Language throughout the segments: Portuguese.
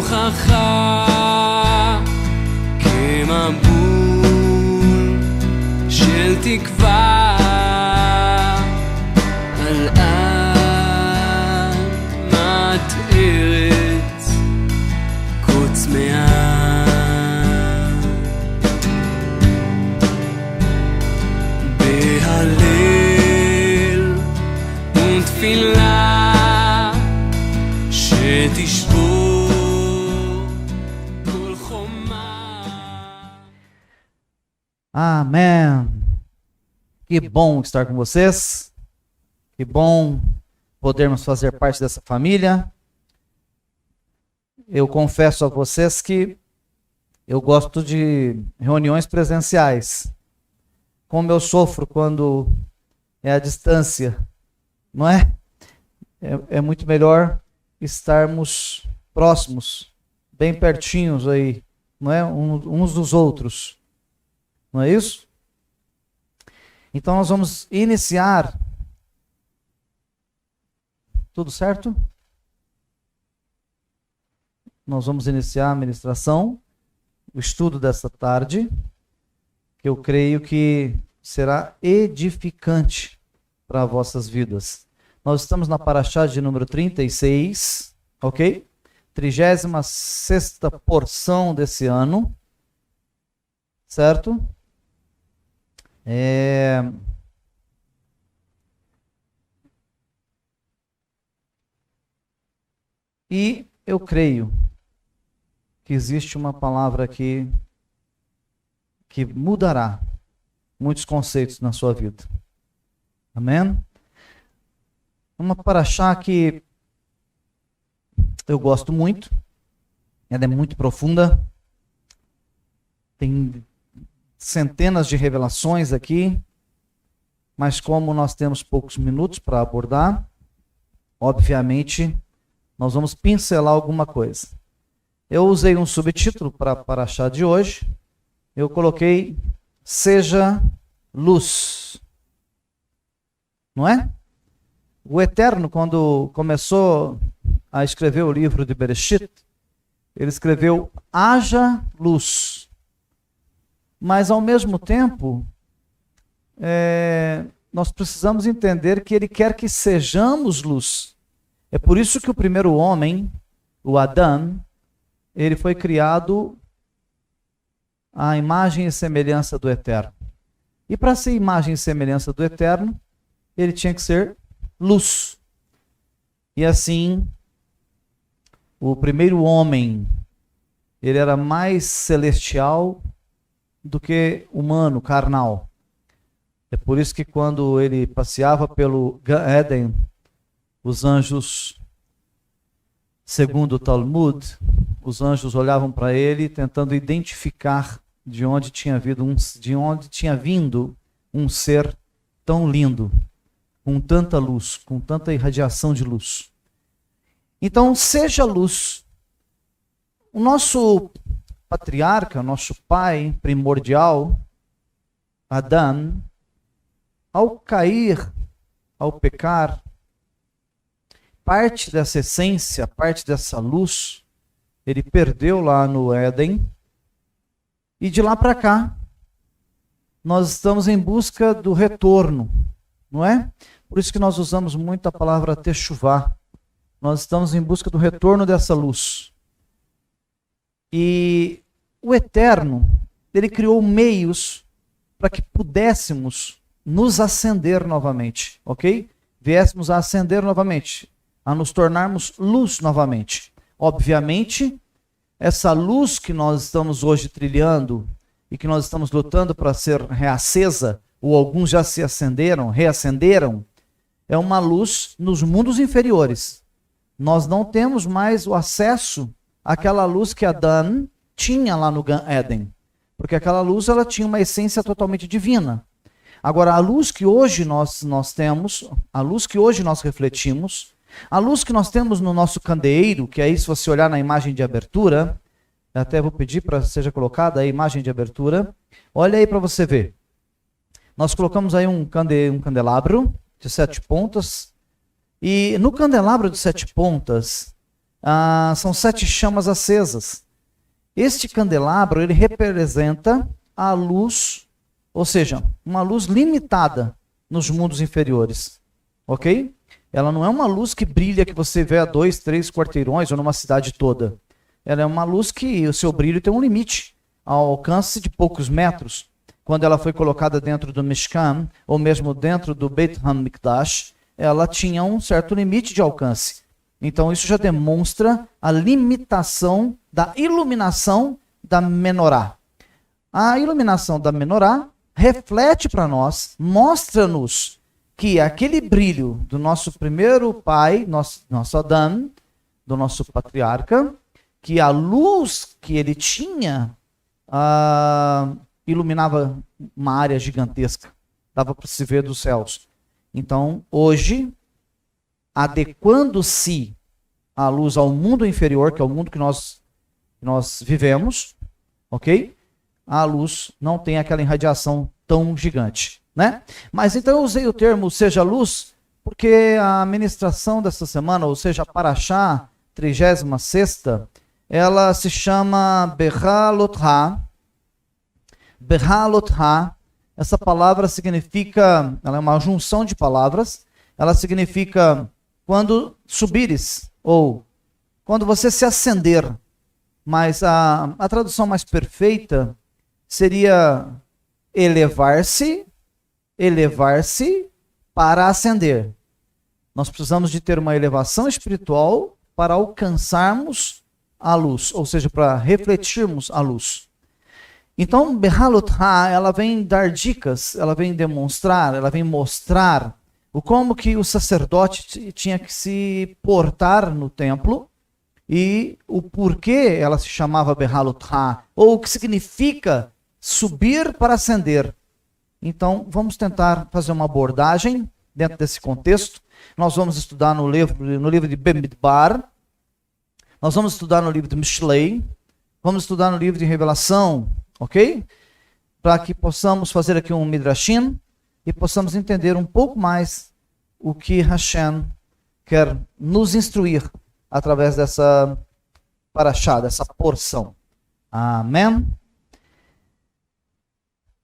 רוחך כמבול של תקווה על אדמת ארץ כה צמאה. בהלל ותפילה שתשבור כל חומה. Amém. Que bom estar com vocês. Que bom podermos fazer parte dessa família. Eu confesso a vocês que eu gosto de reuniões presenciais. Como eu sofro quando é à distância, não é? É muito melhor estarmos próximos, bem pertinhos aí, não é? Uns dos outros. Não é isso? Então nós vamos iniciar. Tudo certo? Nós vamos iniciar a ministração, o estudo dessa tarde, que eu creio que será edificante para vossas vidas. Nós estamos na paraxá de número 36, ok? 36ª porção desse ano, certo? E eu creio que existe uma palavra aqui que mudará muitos conceitos na sua vida. Amém? Uma paraxá que eu gosto muito, ela é muito profunda, tem centenas de revelações aqui, mas como nós temos poucos minutos para abordar, obviamente nós vamos pincelar alguma coisa. Eu usei um subtítulo para a paraxá de hoje, eu coloquei Seja Luz. Não é? O Eterno, quando começou a escrever o livro de Bereshit, ele escreveu haja luz. Mas ao mesmo tempo, nós precisamos entender que ele quer que sejamos luz. É por isso que o primeiro homem, o Adão, ele foi criado à imagem e semelhança do Eterno. E para ser imagem e semelhança do Eterno, ele tinha que ser luz. E assim, o primeiro homem, ele era mais celestial do que humano, carnal. É por isso que quando ele passeava pelo Gan Eden, os anjos, segundo o Talmud, os anjos olhavam para ele tentando identificar de onde tinha vindo um ser tão lindo, com tanta luz, com tanta irradiação de luz. Então, seja luz. O nosso patriarca, nosso pai primordial, Adão, ao cair, ao pecar, parte dessa essência, parte dessa luz, ele perdeu lá no Éden. E de lá para cá, nós estamos em busca do retorno, não é? Por isso que nós usamos muito a palavra techuvá. Nós estamos em busca do retorno dessa luz. E o Eterno, ele criou meios para que pudéssemos nos acender novamente, ok? Viéssemos a acender novamente, a nos tornarmos luz novamente. Obviamente, essa luz que nós estamos hoje trilhando e que nós estamos lutando para ser reacesa, ou alguns já se acenderam, reacenderam, é uma luz nos mundos inferiores. Nós não temos mais o acesso àquela luz que Adão tinha lá no Gan Eden, porque aquela luz ela tinha uma essência totalmente divina. Agora, a luz que hoje nós temos, a luz que hoje nós refletimos, a luz que nós temos no nosso candeeiro, que aí se você olhar na imagem de abertura, até vou pedir para que seja colocada a imagem de abertura, olha aí para você ver. Nós colocamos aí um candelabro de 7 pontas, e no candelabro de 7 pontas, são 7 chamas acesas. Este candelabro, ele representa a luz, ou seja, uma luz limitada nos mundos inferiores, ok? Ela não é uma luz que brilha que você vê a 2, 3 quarteirões ou numa cidade toda. Ela é uma luz que o seu brilho tem um limite, ao alcance de poucos metros. Quando ela foi colocada dentro do Mishkan, ou mesmo dentro do Beit HaMikdash, ela tinha um certo limite de alcance. Então isso já demonstra a limitação da iluminação da menorá. A iluminação da menorá reflete para nós, mostra-nos que aquele brilho do nosso primeiro pai, nosso Adão, do nosso patriarca, que a luz que ele tinha iluminava uma área gigantesca, dava para se ver dos céus. Então, hoje, adequando-se a luz ao mundo inferior, que é o mundo que nós vivemos, ok? A luz não tem aquela irradiação tão gigante, né? Mas então eu usei o termo seja luz, porque a ministração dessa semana, ou seja, a Parashá 36ª, ela se chama Behalotha. Behalotha, essa palavra significa, ela é uma junção de palavras, ela significa quando subires, ou quando você se acender. Mas a tradução mais perfeita seria elevar-se para ascender. Nós precisamos de ter uma elevação espiritual para alcançarmos a luz, ou seja, para refletirmos a luz. Então, Behalotha, ela vem dar dicas, ela vem demonstrar, ela vem mostrar como que o sacerdote tinha que se portar no templo e o porquê ela se chamava Behalotha, ou o que significa subir para ascender. Então, vamos tentar fazer uma abordagem dentro desse contexto. Nós vamos estudar no livro de Bemidbar, nós vamos estudar no livro de Mishlei, vamos estudar no livro de Revelação, ok? Para que possamos fazer aqui um midrashim e possamos entender um pouco mais o que Hashem quer nos instruir através dessa parashá, dessa porção. Amém?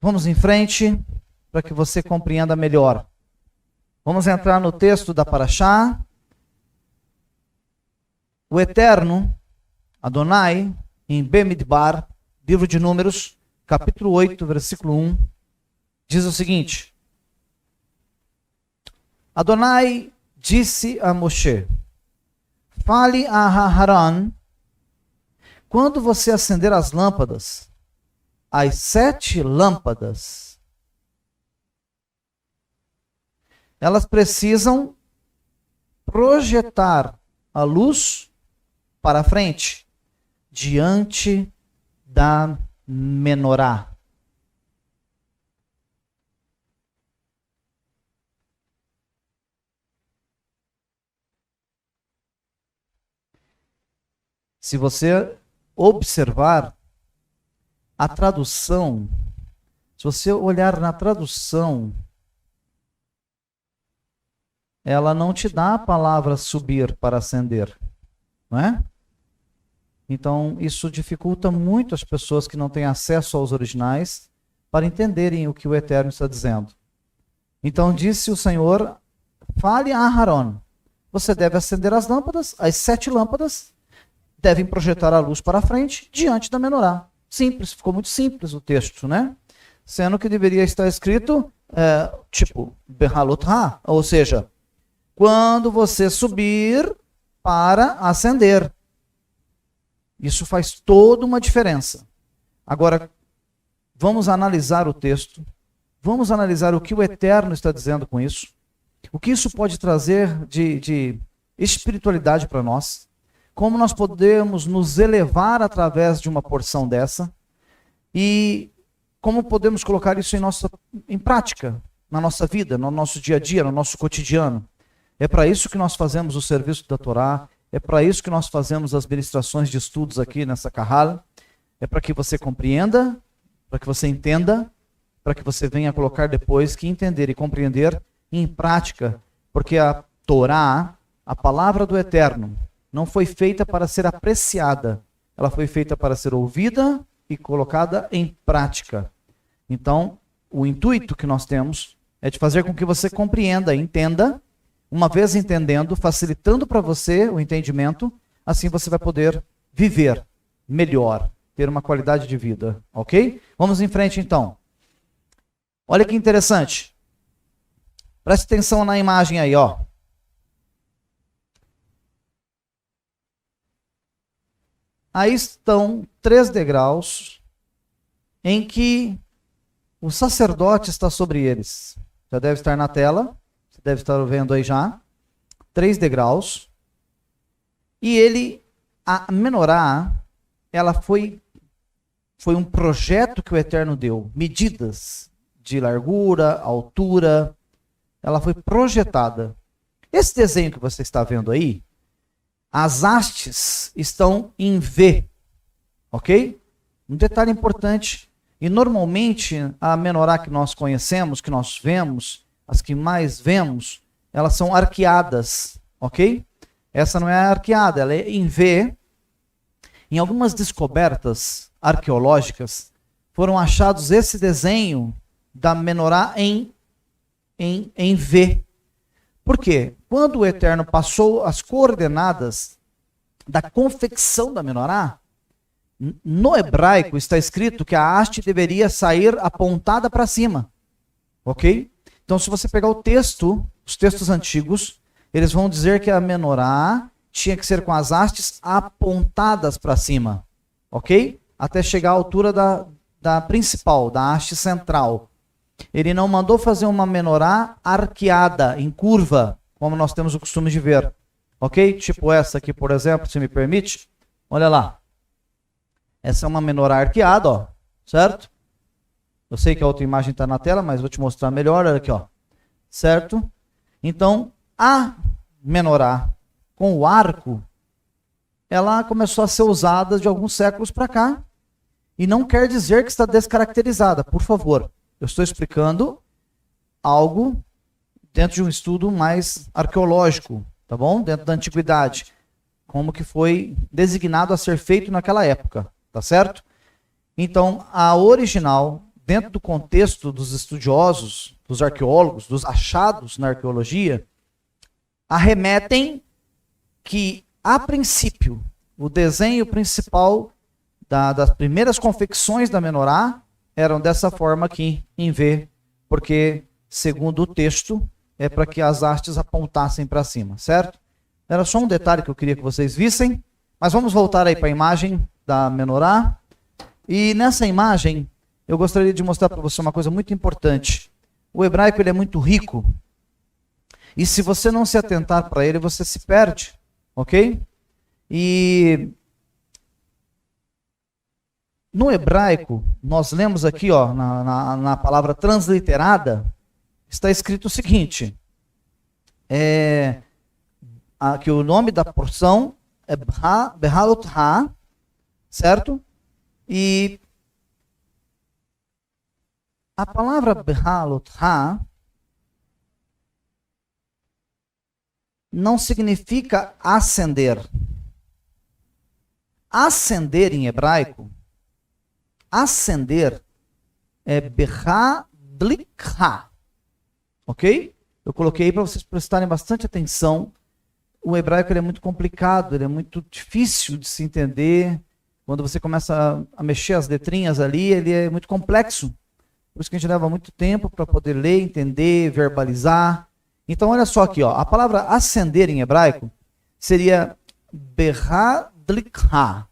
Vamos em frente para que você compreenda melhor. Vamos entrar no texto da parashá. O Eterno, Adonai, em Bemidbar, livro de Números, capítulo 8, versículo 1, diz o seguinte: Adonai disse a Moshe: fale a Aharon, quando você acender as lâmpadas, as 7 lâmpadas, elas precisam projetar a luz para frente, diante da menorá. Se você observar a tradução, se você olhar na tradução, ela não te dá a palavra subir para ascender, não é? Então, isso dificulta muito as pessoas que não têm acesso aos originais para entenderem o que o Eterno está dizendo. Então, disse o Senhor, fale a Aharon, você deve acender as lâmpadas, as 7 lâmpadas devem projetar a luz para frente, diante da menorá. Simples, ficou muito simples o texto, né? Sendo que deveria estar escrito, tipo, Behalotha, ou seja, quando você subir para ascender. Isso faz toda uma diferença. Agora, vamos analisar o texto, vamos analisar o que o Eterno está dizendo com isso, o que isso pode trazer de espiritualidade para nós, como nós podemos nos elevar através de uma porção dessa e como podemos colocar isso em prática, na nossa vida, no nosso dia a dia, no nosso cotidiano. É para isso que nós fazemos o serviço da Torá, é para isso que nós fazemos as ministrações de estudos aqui nessa Kahal, é para que você compreenda, para que você entenda, para que você venha colocar depois que entender e compreender em prática, porque a Torá, a palavra do Eterno, não foi feita para ser apreciada. Ela foi feita para ser ouvida e colocada em prática. Então, o intuito que nós temos é de fazer com que você compreenda, entenda. Uma vez entendendo, facilitando para você o entendimento, assim você vai poder viver melhor, ter uma qualidade de vida, ok? Vamos em frente então. Olha que interessante. Preste atenção na imagem aí, ó. Aí estão 3 degraus em que o sacerdote está sobre eles. Já deve estar na tela, você deve estar vendo aí já. 3 degraus. E a menorá, ela foi um projeto que o Eterno deu. Medidas de largura, altura. Ela foi projetada. Esse desenho que você está vendo aí, as hastes estão em V, ok? Um detalhe importante, e normalmente a menorá que nós conhecemos, que nós vemos, as que mais vemos, elas são arqueadas, ok? Essa não é arqueada, ela é em V. Em algumas descobertas arqueológicas, foram achados esse desenho da menorá em V. Por quê? Quando o Eterno passou as coordenadas da confecção da menorá, no hebraico está escrito que a haste deveria sair apontada para cima. Ok? Então, se você pegar o texto, os textos antigos, eles vão dizer que a menorá tinha que ser com as hastes apontadas para cima. Ok? Até chegar à altura da principal, da haste central. Ele não mandou fazer uma menorá arqueada, em curva, como nós temos o costume de ver. Ok? Tipo essa aqui, por exemplo, se me permite. Olha lá. Essa é uma menorá arqueada, ó. Certo? Eu sei que a outra imagem está na tela, mas vou te mostrar melhor. Olha aqui, ó. Certo? Então, a menorá com o arco, ela começou a ser usada de alguns séculos para cá. E não quer dizer que está descaracterizada, por favor. Eu estou explicando algo dentro de um estudo mais arqueológico, tá bom? Dentro da antiguidade. Como que foi designado a ser feito naquela época, tá certo? Então, a original, dentro do contexto dos estudiosos, dos arqueólogos, dos achados na arqueologia, arremetem que, a princípio, o desenho principal das primeiras confecções da menorá eram dessa forma aqui, em V, porque, segundo o texto, é para que as hastes apontassem para cima, certo? Era só um detalhe que eu queria que vocês vissem, mas vamos voltar aí para a imagem da menorá. E nessa imagem, eu gostaria de mostrar para você uma coisa muito importante. O hebraico ele é muito rico, e se você não se atentar para ele, você se perde, ok? E no hebraico, nós lemos aqui, ó, na palavra transliterada, está escrito o seguinte, que o nome da porção é Behalot Ha, certo? E a palavra Behalot Ha não significa ascender. Ascender em hebraico, ascender é Behadlikha, ok? Eu coloquei para vocês prestarem bastante atenção. O hebraico ele é muito complicado, ele é muito difícil de se entender. Quando você começa a mexer as letrinhas ali, ele é muito complexo. Por isso que a gente leva muito tempo para poder ler, entender, verbalizar. Então olha só aqui, ó, a palavra ascender em hebraico seria Behadlikha.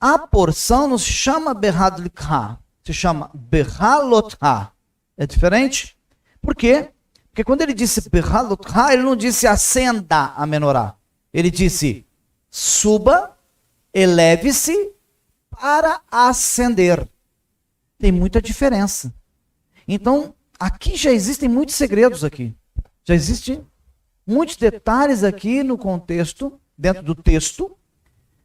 A porção não se chama Behadlikha, se chama Behalotha. É diferente? Por quê? Porque quando ele disse Behalotha, ele não disse acenda a menorá. Ele disse suba, eleve-se para ascender. Tem muita diferença. Então, aqui já existem muitos segredos aqui. Já existem muitos detalhes aqui no contexto, dentro do texto,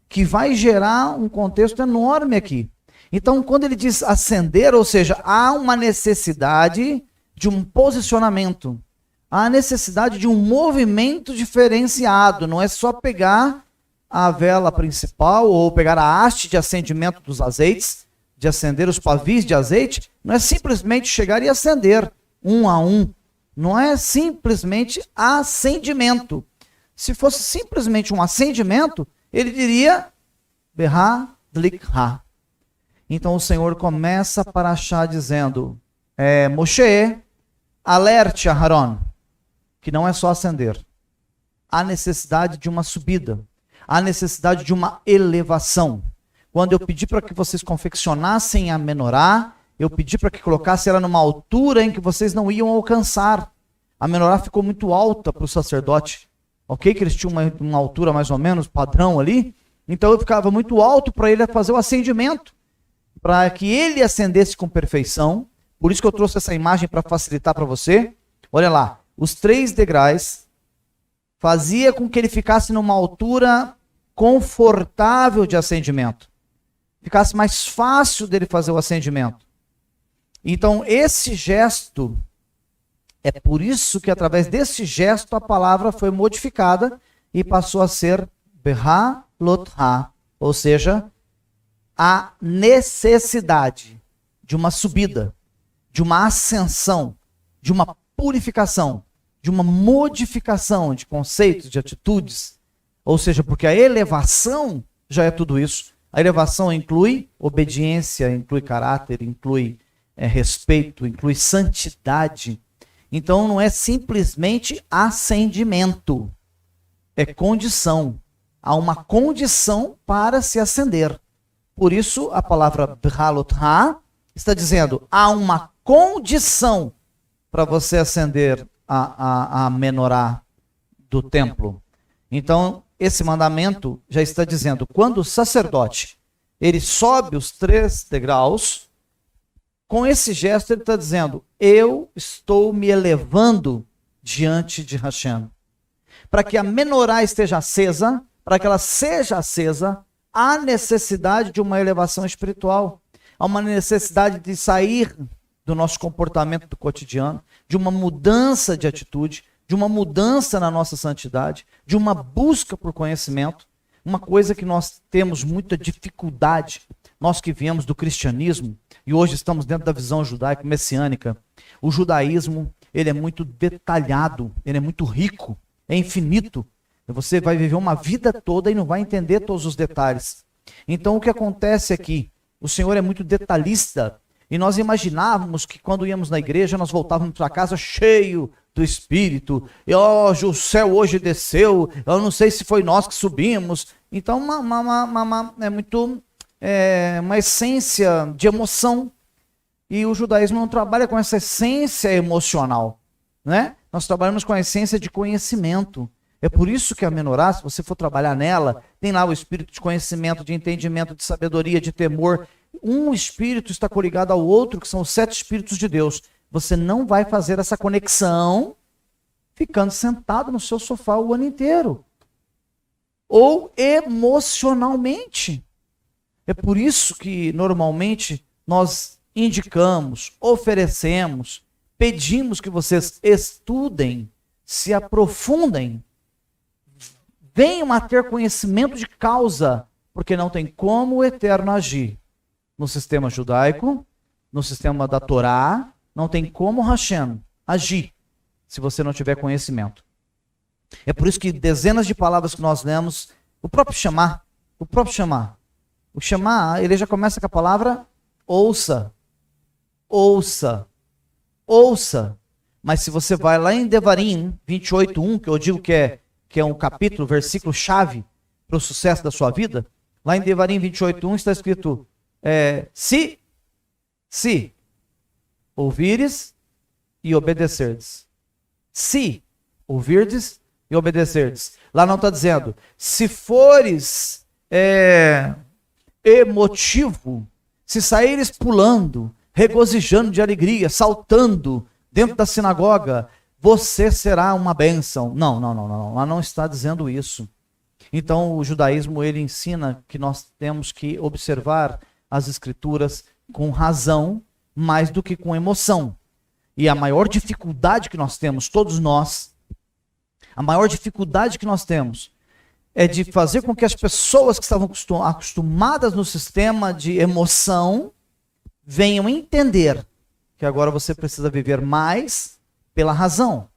que vai gerar um contexto enorme aqui. Então, quando ele diz ascender, ou seja, há uma necessidade de um posicionamento, há necessidade de um movimento diferenciado. Não é só pegar a vela principal ou pegar a haste de acendimento dos azeites, de acender os pavis de azeite. Não é simplesmente chegar e acender um a um. Não é simplesmente acendimento. Se fosse simplesmente um acendimento, ele diria berra dlikha. Então o Senhor começa para achar dizendo, Moshe, alerte a Aharon, que não é só acender. Há necessidade de uma subida. Há necessidade de uma elevação. Quando eu pedi para que vocês confeccionassem a menorá, eu pedi para que colocassem ela numa altura em que vocês não iam alcançar. A menorá ficou muito alta para o sacerdote. Ok? Que eles tinham uma altura mais ou menos padrão ali. Então eu ficava muito alto para ele fazer o acendimento. Para que ele acendesse com perfeição. Por isso que eu trouxe essa imagem para facilitar para você. Olha lá. Os 3 degraus fazia com que ele ficasse numa altura confortável de acendimento. Ficasse mais fácil dele fazer o acendimento. Então, esse gesto, é por isso que através desse gesto a palavra foi modificada e passou a ser berra lotha, ou seja, a necessidade de uma subida, de uma ascensão, de uma purificação, de uma modificação de conceitos, de atitudes. Ou seja, porque a elevação já é tudo isso. A elevação inclui obediência, inclui caráter, inclui respeito, inclui santidade. Então não é simplesmente acendimento, é condição. Há uma condição para se acender. Por isso a palavra berra lotha está dizendo, há uma condição para você acender a menorá do templo. Então, esse mandamento já está dizendo, quando o sacerdote ele sobe os 3 degraus, com esse gesto ele está dizendo, eu estou me elevando diante de Hashem. Para que a menorá esteja acesa, para que ela seja acesa, há necessidade de uma elevação espiritual. Há uma necessidade de sair do nosso comportamento do cotidiano, de uma mudança de atitude, de uma mudança na nossa santidade, de uma busca por conhecimento, uma coisa que nós temos muita dificuldade, nós que viemos do cristianismo, e hoje estamos dentro da visão judaico-messiânica. O judaísmo, ele é muito detalhado, ele é muito rico, é infinito. Você vai viver uma vida toda e não vai entender todos os detalhes. Então o que acontece aqui? O Senhor é muito detalhista, e nós imaginávamos que quando íamos na igreja, nós voltávamos para casa cheio do Espírito. E o céu hoje desceu, eu não sei se foi nós que subimos. Então é muito uma essência de emoção. E o judaísmo não trabalha com essa essência emocional, né? Nós trabalhamos com a essência de conhecimento. É por isso que a menorá, se você for trabalhar nela, tem lá o espírito de conhecimento, de entendimento, de sabedoria, de temor. Um espírito está coligado ao outro, que são os 7 espíritos de Deus. Você não vai fazer essa conexão ficando sentado no seu sofá o ano inteiro. Ou emocionalmente. É por isso que normalmente nós indicamos, oferecemos, pedimos que vocês estudem, se aprofundem, venham a ter conhecimento de causa, porque não tem como o Eterno agir no sistema judaico, no sistema da Torá, não tem como Hashem agir se você não tiver conhecimento. É por isso que dezenas de palavras que nós lemos, o próprio Shema, o Shema, ele já começa com a palavra ouça, ouça, ouça. Mas se você vai lá em Devarim 28:1, que eu digo que é um capítulo, versículo chave para o sucesso da sua vida, lá em Devarim 28:1 está escrito, se ouvires e obedecerdes. Se ouvirdes e obedecerdes. Lá não está dizendo, se fores emotivo, se saíres pulando, regozijando de alegria, saltando dentro da sinagoga, você será uma bênção. Não. Lá não está dizendo isso. Então o judaísmo, ele ensina que nós temos que observar as escrituras com razão, mais do que com emoção. E a maior dificuldade que nós temos, todos nós, a maior dificuldade que nós temos é de fazer com que as pessoas que estavam acostumadas no sistema de emoção venham entender que agora você precisa viver mais pela razão.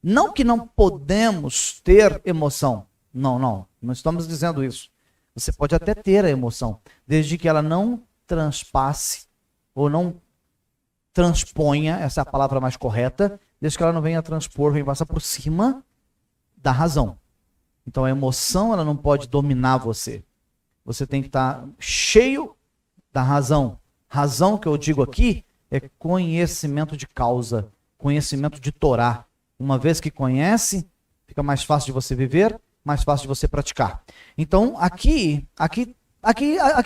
Não que não podemos ter emoção. Não estamos dizendo isso. Você pode até ter a emoção, desde que ela não transpasse ou não transponha, essa é a palavra mais correta, desde que ela não venha transpor, venha passar por cima da razão. Então a emoção, ela não pode dominar você. Você tem que estar cheio da razão. Razão que eu digo aqui é conhecimento de causa, conhecimento de Torá. Uma vez que conhece, fica mais fácil de você viver, mais fácil de você praticar. Então aqui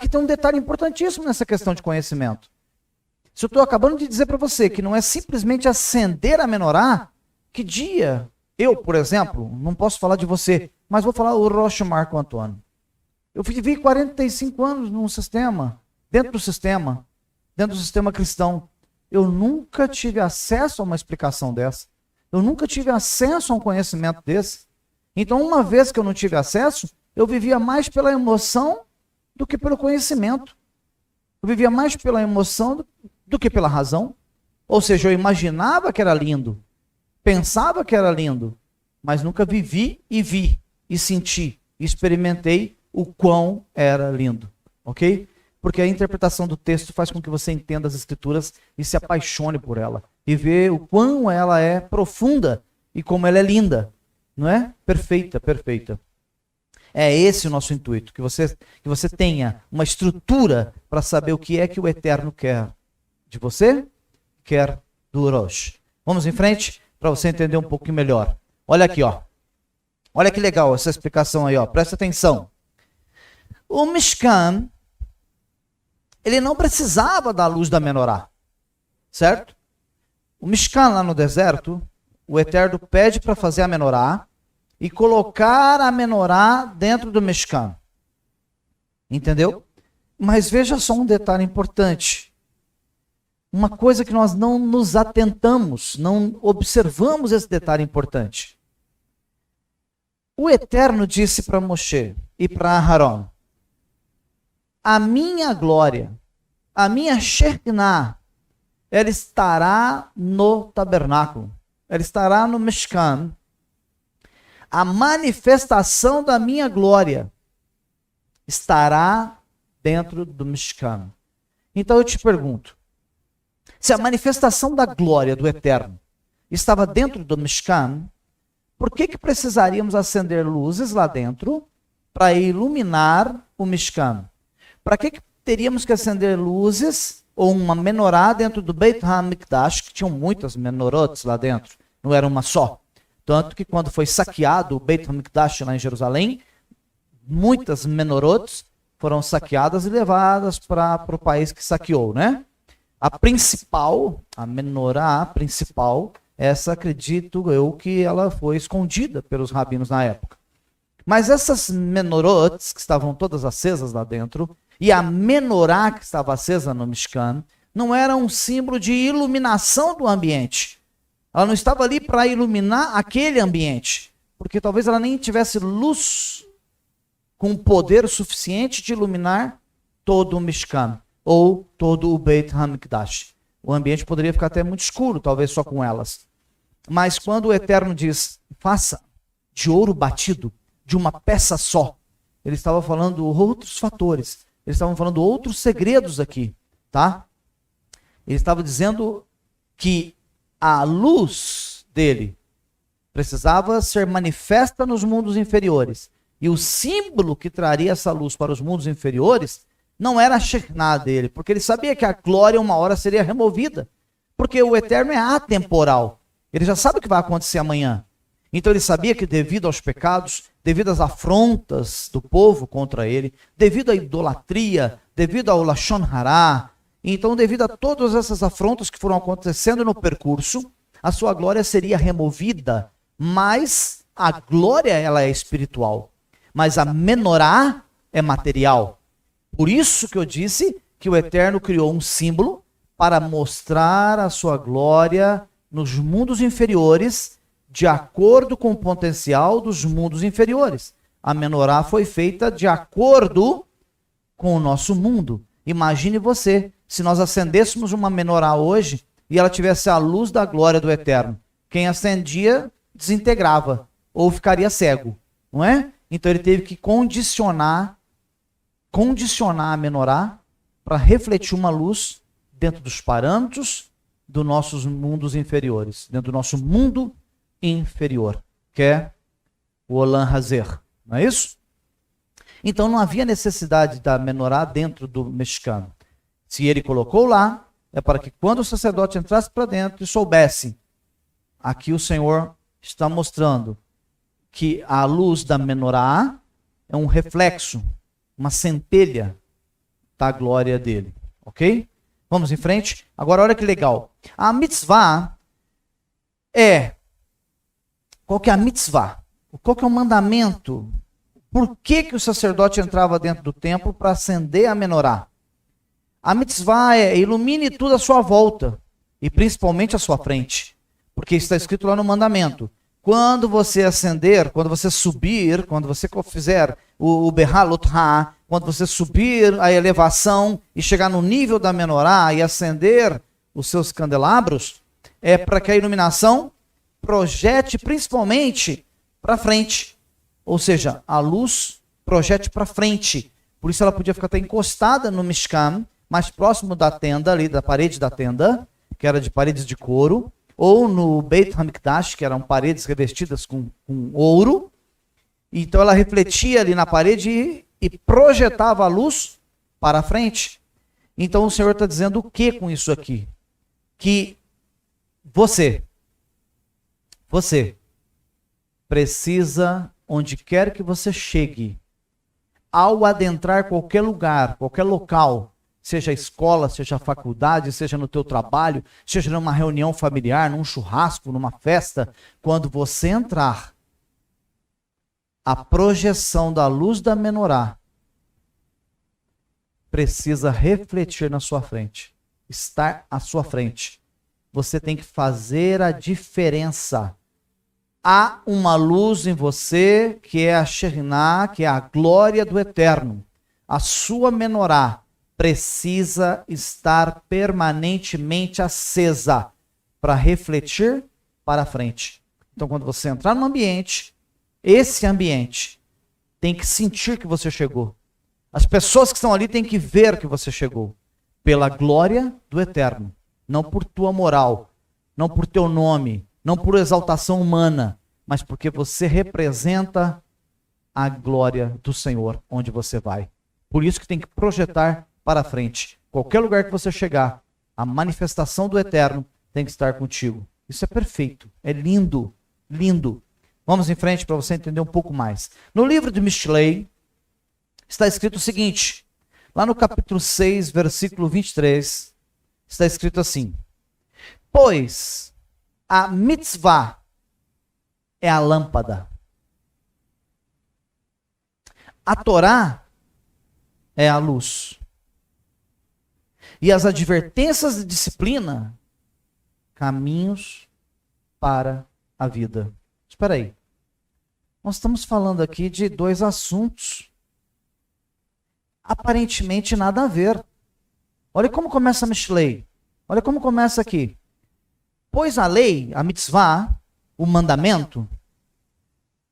tem um detalhe importantíssimo nessa questão de conhecimento. Se eu estou acabando de dizer para você que não é simplesmente acender a menorá, que dia? Eu, por exemplo, não posso falar de você, mas vou falar o Rocha Marco Antônio. Eu vivi 45 anos num sistema, dentro do sistema cristão. Eu nunca tive acesso a uma explicação dessa. Eu nunca tive acesso a um conhecimento desse. Então, uma vez que eu não tive acesso, eu vivia mais pela emoção do que pelo conhecimento. Eu vivia mais pela emoção do que pela razão. Ou seja, eu imaginava que era lindo, pensava que era lindo, mas nunca vivi e senti, e experimentei o quão era lindo, ok? Porque a interpretação do texto faz com que você entenda as escrituras e se apaixone por ela, e vê o quão ela é profunda e como ela é linda, não é? Perfeita, perfeita. É esse o nosso intuito, que você tenha uma estrutura para saber o que é que o Eterno quer de você, quer do Rosh. Vamos em frente para você entender um pouco melhor. Olha aqui, ó. Olha que legal essa explicação aí, ó. Presta atenção. O Mishkan, ele não precisava da luz da menorá, certo? O Mishkan lá no deserto, o Eterno pede para fazer a menorá e colocar a menorá dentro do Mishkan. Entendeu? Mas veja só um detalhe importante. Uma coisa que nós não nos atentamos, não observamos esse detalhe importante. O Eterno disse para Moshe e para Aharon: a minha glória, a minha Shekinah, ela estará no tabernáculo, ela estará no Mishkan. A manifestação da minha glória estará dentro do Mishkan. Então eu te pergunto, se a manifestação da glória do Eterno estava dentro do Mishkan, por que precisaríamos acender luzes lá dentro para iluminar o Mishkan? Para que teríamos que acender luzes ou uma menorá dentro do Beit HaMikdash, que tinham muitas menorotes lá dentro, não era uma só. Tanto que quando foi saqueado o Beit HaMikdash lá em Jerusalém, muitas menorotes foram saqueadas e levadas para o país que saqueou, né? A principal, a menorá principal, essa acredito eu que ela foi escondida pelos rabinos na época. Mas essas menorotes que estavam todas acesas lá dentro, e a menorá que estava acesa no Mishkan, não era um símbolo de iluminação do ambiente. Ela não estava ali para iluminar aquele ambiente, porque talvez ela nem tivesse luz com poder suficiente de iluminar todo o Mishkan, ou todo o Beit HaMikdash. O ambiente poderia ficar até muito escuro, talvez só com elas. Mas quando o Eterno diz, faça de ouro batido, de uma peça só, ele estava falando outros fatores, eles estavam falando outros segredos aqui, tá? Ele estava dizendo que a luz dele precisava ser manifesta nos mundos inferiores. E o símbolo que traria essa luz para os mundos inferiores não era a Shekinah dele, porque ele sabia que a glória uma hora seria removida. Porque o Eterno é atemporal. Ele já sabe o que vai acontecer amanhã. Então ele sabia que devido aos pecados, devido às afrontas do povo contra ele, devido à idolatria, devido ao Lashon Hará, então devido a todas essas afrontas que foram acontecendo no percurso, a sua glória seria removida. Mas a glória ela é espiritual. Mas a menorá é material. Por isso que eu disse que o Eterno criou um símbolo para mostrar a sua glória nos mundos inferiores de acordo com o potencial dos mundos inferiores. A menorá foi feita de acordo com o nosso mundo. Imagine você, se nós acendêssemos uma menorá hoje e ela tivesse a luz da glória do Eterno. Quem acendia desintegrava ou ficaria cego, não é? Então ele teve que condicionar a menorá para refletir uma luz dentro dos parâmetros dos nossos mundos inferiores, dentro do nosso mundo inferior, que é o Olam Hazer, não é isso? Então não havia necessidade da menorá dentro do mexicano. Se ele colocou lá, é para que quando o sacerdote entrasse para dentro e soubesse, aqui o Senhor está mostrando que a luz da menorá é um reflexo, uma centelha da glória dele, ok? Vamos em frente? Agora olha que legal. A mitzvah qual que é a mitzvah? Qual que é o mandamento? Por que o sacerdote entrava dentro do templo para acender a menorá? A mitzvah ilumine tudo à sua volta, e principalmente à sua frente. Porque está escrito lá no mandamento. Quando você acender, quando você subir, quando você fizer o Behalot Ha, quando você subir a elevação e chegar no nível da menorá e acender os seus candelabros, é para que a iluminação projete principalmente para frente. Ou seja, a luz projete para frente. Por isso ela podia ficar até encostada no Mishkan, mais próximo da tenda, ali da parede da tenda, que era de paredes de couro, ou no Beit HaMikdash, que eram paredes revestidas com ouro. Então ela refletia ali na parede e projetava a luz para frente. Então o Senhor está dizendo o que com isso aqui? Que você precisa, onde quer que você chegue, ao adentrar qualquer lugar, qualquer local, seja escola, seja faculdade, seja no teu trabalho, seja numa reunião familiar, num churrasco, numa festa, quando você entrar, a projeção da luz da menorá precisa refletir na sua frente, estar à sua frente. Você tem que fazer a diferença. Há uma luz em você que é a Shekhinah, que é a glória do Eterno. A sua menorá precisa estar permanentemente acesa para refletir para frente. Então, quando você entrar num ambiente, esse ambiente tem que sentir que você chegou. As pessoas que estão ali têm que ver que você chegou. Pela glória do Eterno. Não por tua moral, não por teu nome, não por exaltação humana, mas porque você representa a glória do Senhor onde você vai. Por isso que tem que projetar para frente. Qualquer lugar que você chegar, a manifestação do Eterno tem que estar contigo. Isso é perfeito, é lindo, lindo. Vamos em frente para você entender um pouco mais. No livro de Mishlei, está escrito o seguinte, lá no capítulo 6, versículo 23, está escrito assim: pois a mitzvah é a lâmpada, a Torá é a luz, e as advertências de disciplina, caminhos para a vida. Espera aí. Nós estamos falando aqui de dois assuntos aparentemente nada a ver. Olha como começa a Mishlei. Olha como começa aqui. Pois a lei, a mitzvah, o mandamento,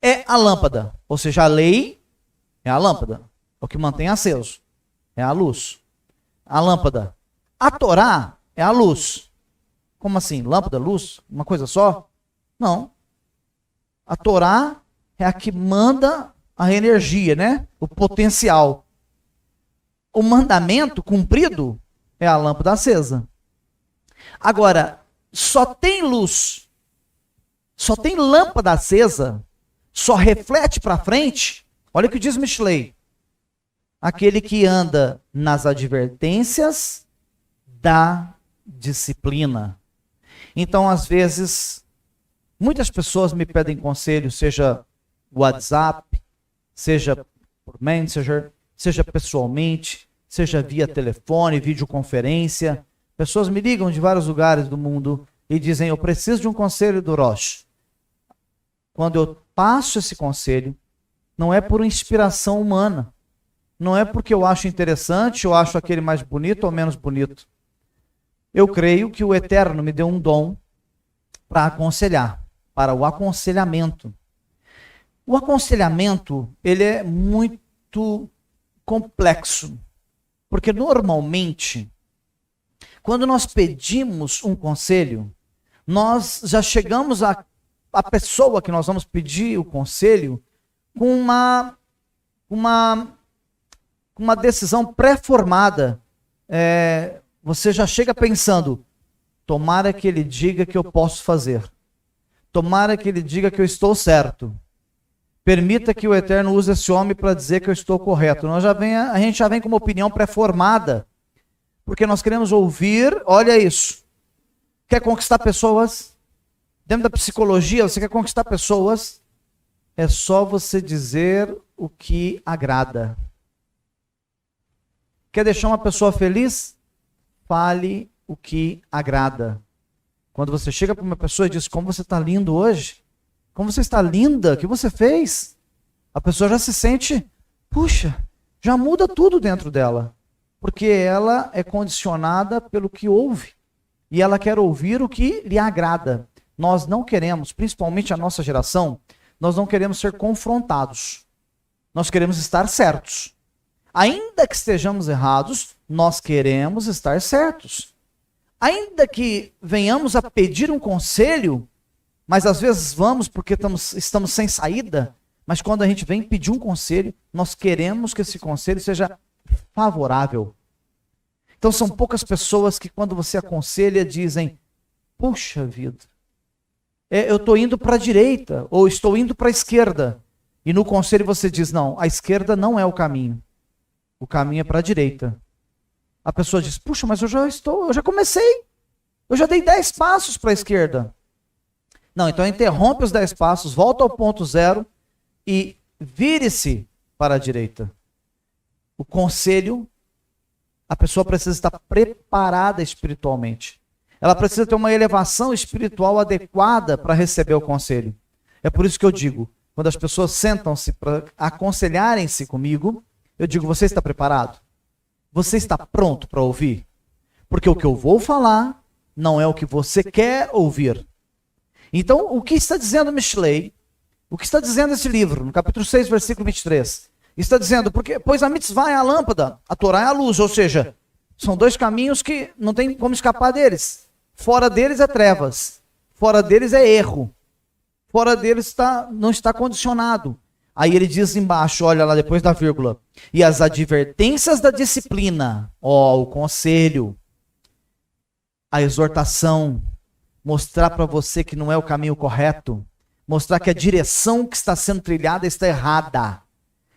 é a lâmpada. Ou seja, a lei é a lâmpada. É o que mantém aceso. É a luz. A lâmpada. A Torá é a luz. Como assim? Lâmpada, luz? Uma coisa só? Não. A Torá é a que manda a energia, né? O potencial. O mandamento cumprido é a lâmpada acesa. Agora, só tem luz, só tem lâmpada acesa, só reflete para frente. Olha o que diz Mishlei. Aquele que anda nas advertências da disciplina. Então, às vezes, muitas pessoas me pedem conselho, seja WhatsApp, seja por Messenger, seja pessoalmente, seja via telefone, videoconferência. Pessoas me ligam de vários lugares do mundo e dizem, eu preciso de um conselho do Rosh. Quando eu passo esse conselho, não é por inspiração humana. Não é porque eu acho interessante, eu acho aquele mais bonito ou menos bonito. Eu creio que o Eterno me deu um dom para aconselhar, para o aconselhamento. O aconselhamento, ele é muito complexo, porque normalmente, quando nós pedimos um conselho, nós já chegamos à pessoa que nós vamos pedir o conselho com uma decisão pré-formada. Você já chega pensando, tomara que ele diga que eu posso fazer. Tomara que ele diga que eu estou certo. Permita que o Eterno use esse homem para dizer que eu estou correto. A gente já vem com uma opinião pré-formada, porque nós queremos ouvir, olha isso. Quer conquistar pessoas? Dentro da psicologia, você quer conquistar pessoas? É só você dizer o que agrada. Quer deixar uma pessoa feliz? Fale o que agrada. Quando você chega para uma pessoa e diz, como você está lindo hoje? Como você está linda? O que você fez? A pessoa já se sente, puxa, já muda tudo dentro dela. Porque ela é condicionada pelo que ouve. E ela quer ouvir o que lhe agrada. Nós não queremos, principalmente a nossa geração, nós não queremos ser confrontados. Nós queremos estar certos. Ainda que estejamos errados, nós queremos estar certos. Ainda que venhamos a pedir um conselho, mas às vezes vamos porque estamos sem saída, mas quando a gente vem pedir um conselho, nós queremos que esse conselho seja favorável. Então são poucas pessoas que quando você aconselha dizem, puxa vida, eu estou indo para a direita ou estou indo para a esquerda. E no conselho você diz, não, a esquerda não é o caminho. O caminho é para a direita. A pessoa diz, puxa, mas eu já comecei. Eu já dei 10 passos para a esquerda. Não, então interrompe os 10 passos, volta ao ponto zero e vire-se para a direita. O conselho, a pessoa precisa estar preparada espiritualmente. Ela precisa ter uma elevação espiritual adequada para receber o conselho. É por isso que eu digo, quando as pessoas sentam-se para aconselharem-se comigo, eu digo, você está preparado? Você está pronto para ouvir? Porque o que eu vou falar não é o que você quer ouvir. Então, o que está dizendo Mishlei? O que está dizendo esse livro, no capítulo 6, versículo 23? Está dizendo, pois a mitzvah é a lâmpada, a Torá é a luz, ou seja, são dois caminhos que não tem como escapar deles. Fora deles é trevas, fora deles é erro, fora deles não está condicionado. Aí ele diz embaixo, olha lá depois da vírgula, e as advertências da disciplina, o conselho, a exortação, mostrar para você que não é o caminho correto, mostrar que a direção que está sendo trilhada está errada.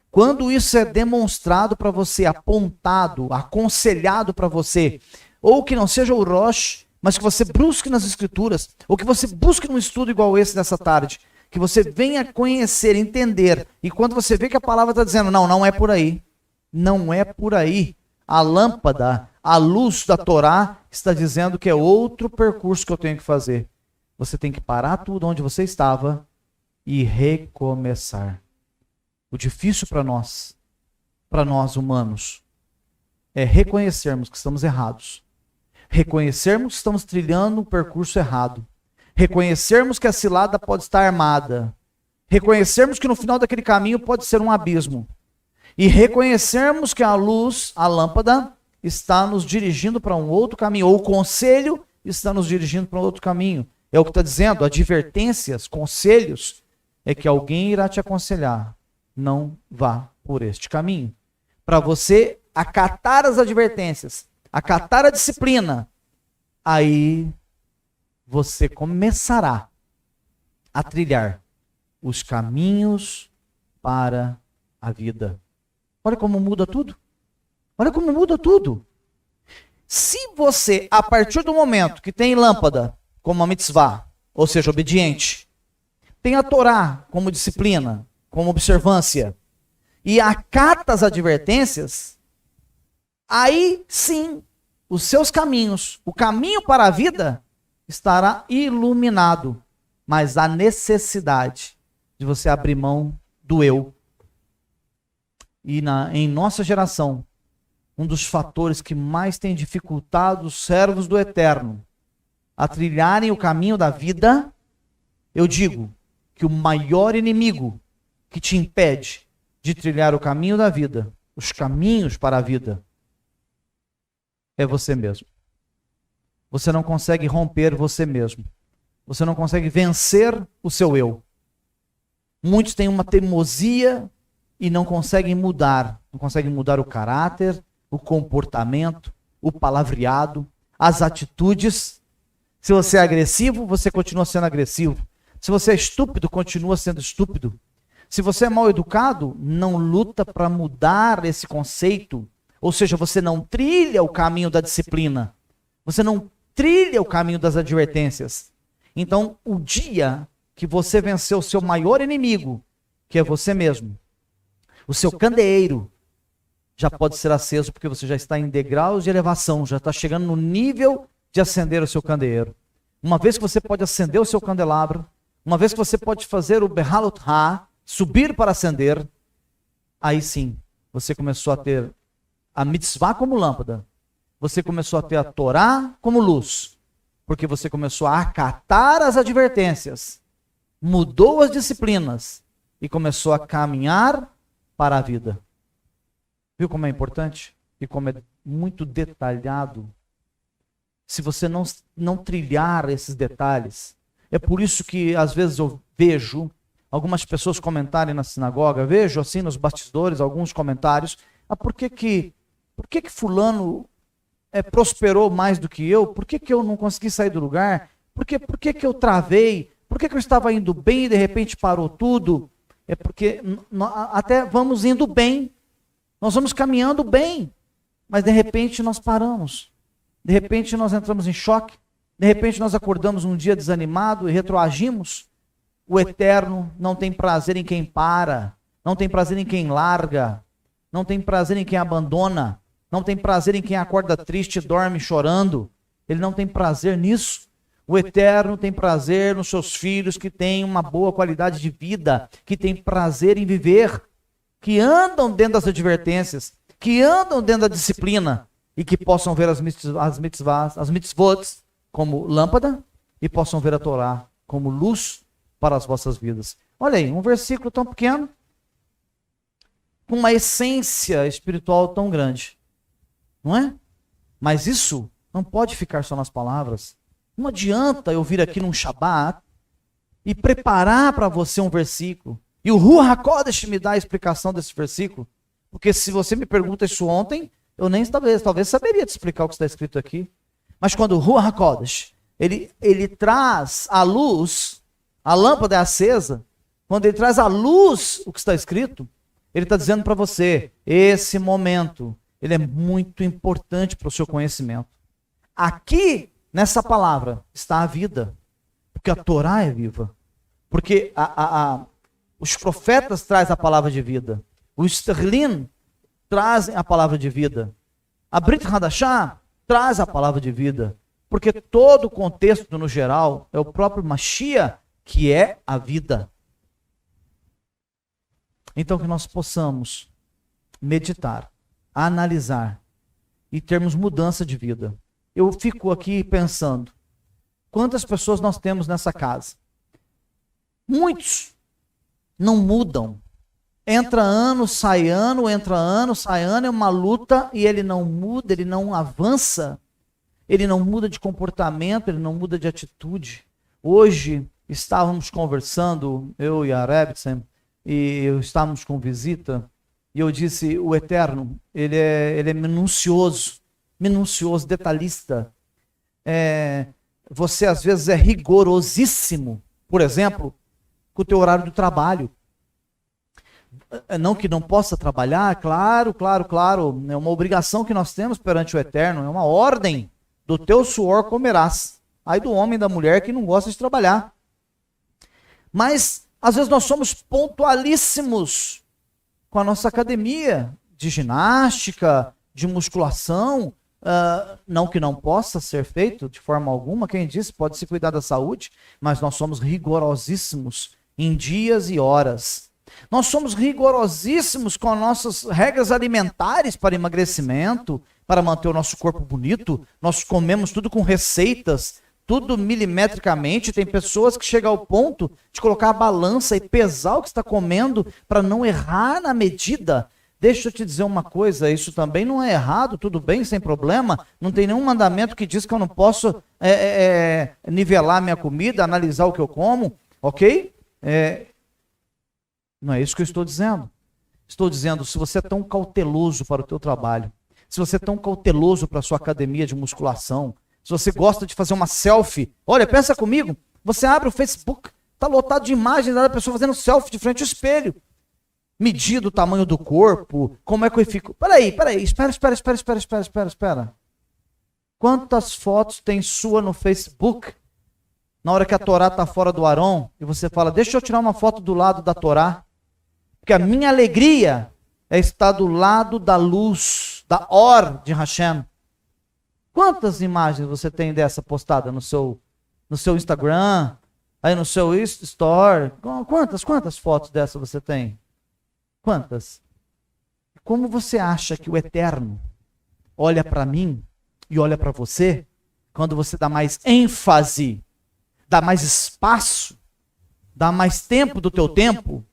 Quando isso é demonstrado para você, apontado, aconselhado para você, ou que não seja o Rosh, mas que você busque nas escrituras, ou que você busque num estudo igual esse dessa tarde, que você venha conhecer, entender, e quando você vê que a palavra está dizendo, não é por aí, não é por aí, a lâmpada, a luz da Torá está dizendo que é outro percurso que eu tenho que fazer. Você tem que parar tudo onde você estava e recomeçar. O difícil para nós humanos, é reconhecermos que estamos errados. Reconhecermos que estamos trilhando um percurso errado. Reconhecermos que a cilada pode estar armada. Reconhecermos que no final daquele caminho pode ser um abismo. E reconhecermos que a luz, a lâmpada, está nos dirigindo para um outro caminho. Ou o conselho está nos dirigindo para um outro caminho. É o que está dizendo, advertências, conselhos, é que alguém irá te aconselhar. Não vá por este caminho. Para você acatar as advertências, acatar a disciplina, aí você começará a trilhar os caminhos para a vida. Olha como muda tudo. Olha como muda tudo. Se você, a partir do momento que tem lâmpada como a mitzvah, ou seja, obediente, tem a Torá como disciplina, como observância, e acata as advertências, aí sim, os seus caminhos, o caminho para a vida, estará iluminado, mas há necessidade de você abrir mão do eu. E em nossa geração, um dos fatores que mais tem dificultado os servos do Eterno a trilharem o caminho da vida, eu digo que o maior inimigo que te impede de trilhar o caminho da vida, os caminhos para a vida, é você mesmo. Você não consegue romper você mesmo. Você não consegue vencer o seu eu. Muitos têm uma teimosia e não conseguem mudar. Não conseguem mudar o caráter, o comportamento, o palavreado, as atitudes. Se você é agressivo, você continua sendo agressivo. Se você é estúpido, continua sendo estúpido. Se você é mal educado, não luta para mudar esse conceito. Ou seja, você não trilha o caminho da disciplina. Você não trilha o caminho das advertências. Então, o dia que você venceu o seu maior inimigo, que é você mesmo, o seu candeeiro já pode ser aceso, porque você já está em degraus de elevação, já está chegando no nível de acender o seu candeeiro. Uma vez que você pode acender o seu candelabro, uma vez que você pode fazer o Behalot Ha, subir para acender, aí sim, você começou a ter a mitzvah como lâmpada, você começou a ter a Torá como luz, porque você começou a acatar as advertências, mudou as disciplinas e começou a caminhar para a vida. Viu como é importante? E como é muito detalhado. Se você não trilhar esses detalhes, é por isso que às vezes eu vejo algumas pessoas comentarem na sinagoga, vejo assim nos bastidores alguns comentários, por que fulano prosperou mais do que eu? Por que eu não consegui sair do lugar? Por que eu travei? Por que eu estava indo bem e de repente parou tudo? É porque até vamos indo bem, nós vamos caminhando bem, mas de repente nós paramos. De repente nós entramos em choque, de repente nós acordamos um dia desanimado e retroagimos. O Eterno não tem prazer em quem para, não tem prazer em quem larga, não tem prazer em quem abandona, não tem prazer em quem acorda triste e dorme chorando. Ele não tem prazer nisso. O Eterno tem prazer nos seus filhos que têm uma boa qualidade de vida, que têm prazer em viver, que andam dentro das advertências, que andam dentro da disciplina e que possam ver as mitzvot como lâmpada e possam ver a Torá como luz para as vossas vidas. Olha aí, um versículo tão pequeno, com uma essência espiritual tão grande, não é? Mas isso não pode ficar só nas palavras. Não adianta eu vir aqui num Shabat e preparar para você um versículo. E o Ruach HaKodesh me dá a explicação desse versículo. Porque se você me pergunta isso ontem, eu nem talvez saberia te explicar o que está escrito aqui. Mas quando o Ruach HaKodesh, ele traz a luz, a lâmpada é acesa, quando ele traz à luz o que está escrito, ele está dizendo para você, esse momento, ele é muito importante para o seu conhecimento. Aqui, nessa palavra, está a vida. Porque a Torá é viva. Porque os profetas trazem a palavra de vida. Os Sterlin trazem a palavra de vida. A Brit Hadashah traz a palavra de vida. Porque todo o contexto, no geral, é o próprio Mashiach, que é a vida. Então, que nós possamos meditar, analisar e termos mudança de vida. Eu fico aqui pensando, quantas pessoas nós temos nessa casa? Muitos não mudam. Entra ano, sai ano, é uma luta e ele não muda, ele não avança, ele não muda de comportamento, ele não muda de atitude. Hoje estávamos conversando, eu e a Rebsen, e estávamos com visita, e eu disse, o Eterno, ele é minucioso, detalhista. Você às vezes é rigorosíssimo, por exemplo, com o teu horário do trabalho. Não que não possa trabalhar, claro, é uma obrigação que nós temos perante o Eterno, é uma ordem, do teu suor comerás. Aí do homem e da mulher que não gosta de trabalhar. Mas, às vezes nós somos pontualíssimos com a nossa academia de ginástica, de musculação, Não que não possa ser feito de forma alguma, quem disse pode se cuidar da saúde, mas nós somos rigorosíssimos em dias e horas. Nós somos rigorosíssimos com as nossas regras alimentares para emagrecimento, para manter o nosso corpo bonito. Nós comemos tudo com receitas, tudo milimetricamente. Tem pessoas que chegam ao ponto de colocar a balança e pesar o que está comendo para não errar na medida. Deixa eu te dizer uma coisa, isso também não é errado, tudo bem, sem problema. Não tem nenhum mandamento que diz que eu não posso nivelar minha comida, analisar o que eu como, ok? Não é isso que eu estou dizendo. Estou dizendo, se você é tão cauteloso para o teu trabalho, se você é tão cauteloso para a sua academia de musculação, se você gosta de fazer uma selfie, olha, pensa comigo, você abre o Facebook, está lotado de imagens da pessoa fazendo selfie de frente ao espelho. Medir o tamanho do corpo, como é que eu fico. Peraí, espera. Quantas fotos tem sua no Facebook? Na hora que a Torá está fora do Arão, e você fala, deixa eu tirar uma foto do lado da Torá. Porque a minha alegria é estar do lado da luz, da Or de Hashem. Quantas imagens você tem dessa postada no seu Instagram, aí no seu Store? Quantas fotos dessa você tem? Quantas? Como você acha que o Eterno olha para mim e olha para você quando você dá mais ênfase, dá mais espaço, dá mais tempo do teu tempo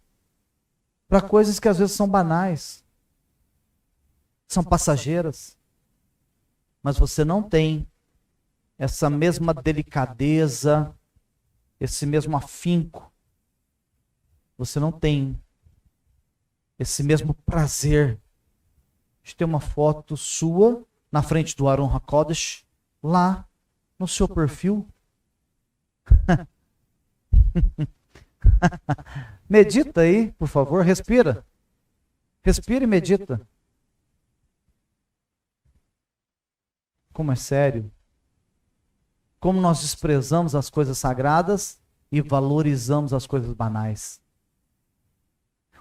para coisas que às vezes são banais, são passageiras, mas você não tem essa mesma delicadeza, esse mesmo afinco, você não tem esse mesmo prazer de ter uma foto sua na frente do Aron HaKodesh, lá no seu perfil. Medita aí, por favor, respira. Respira e medita. Como é sério. Como nós desprezamos as coisas sagradas e valorizamos as coisas banais.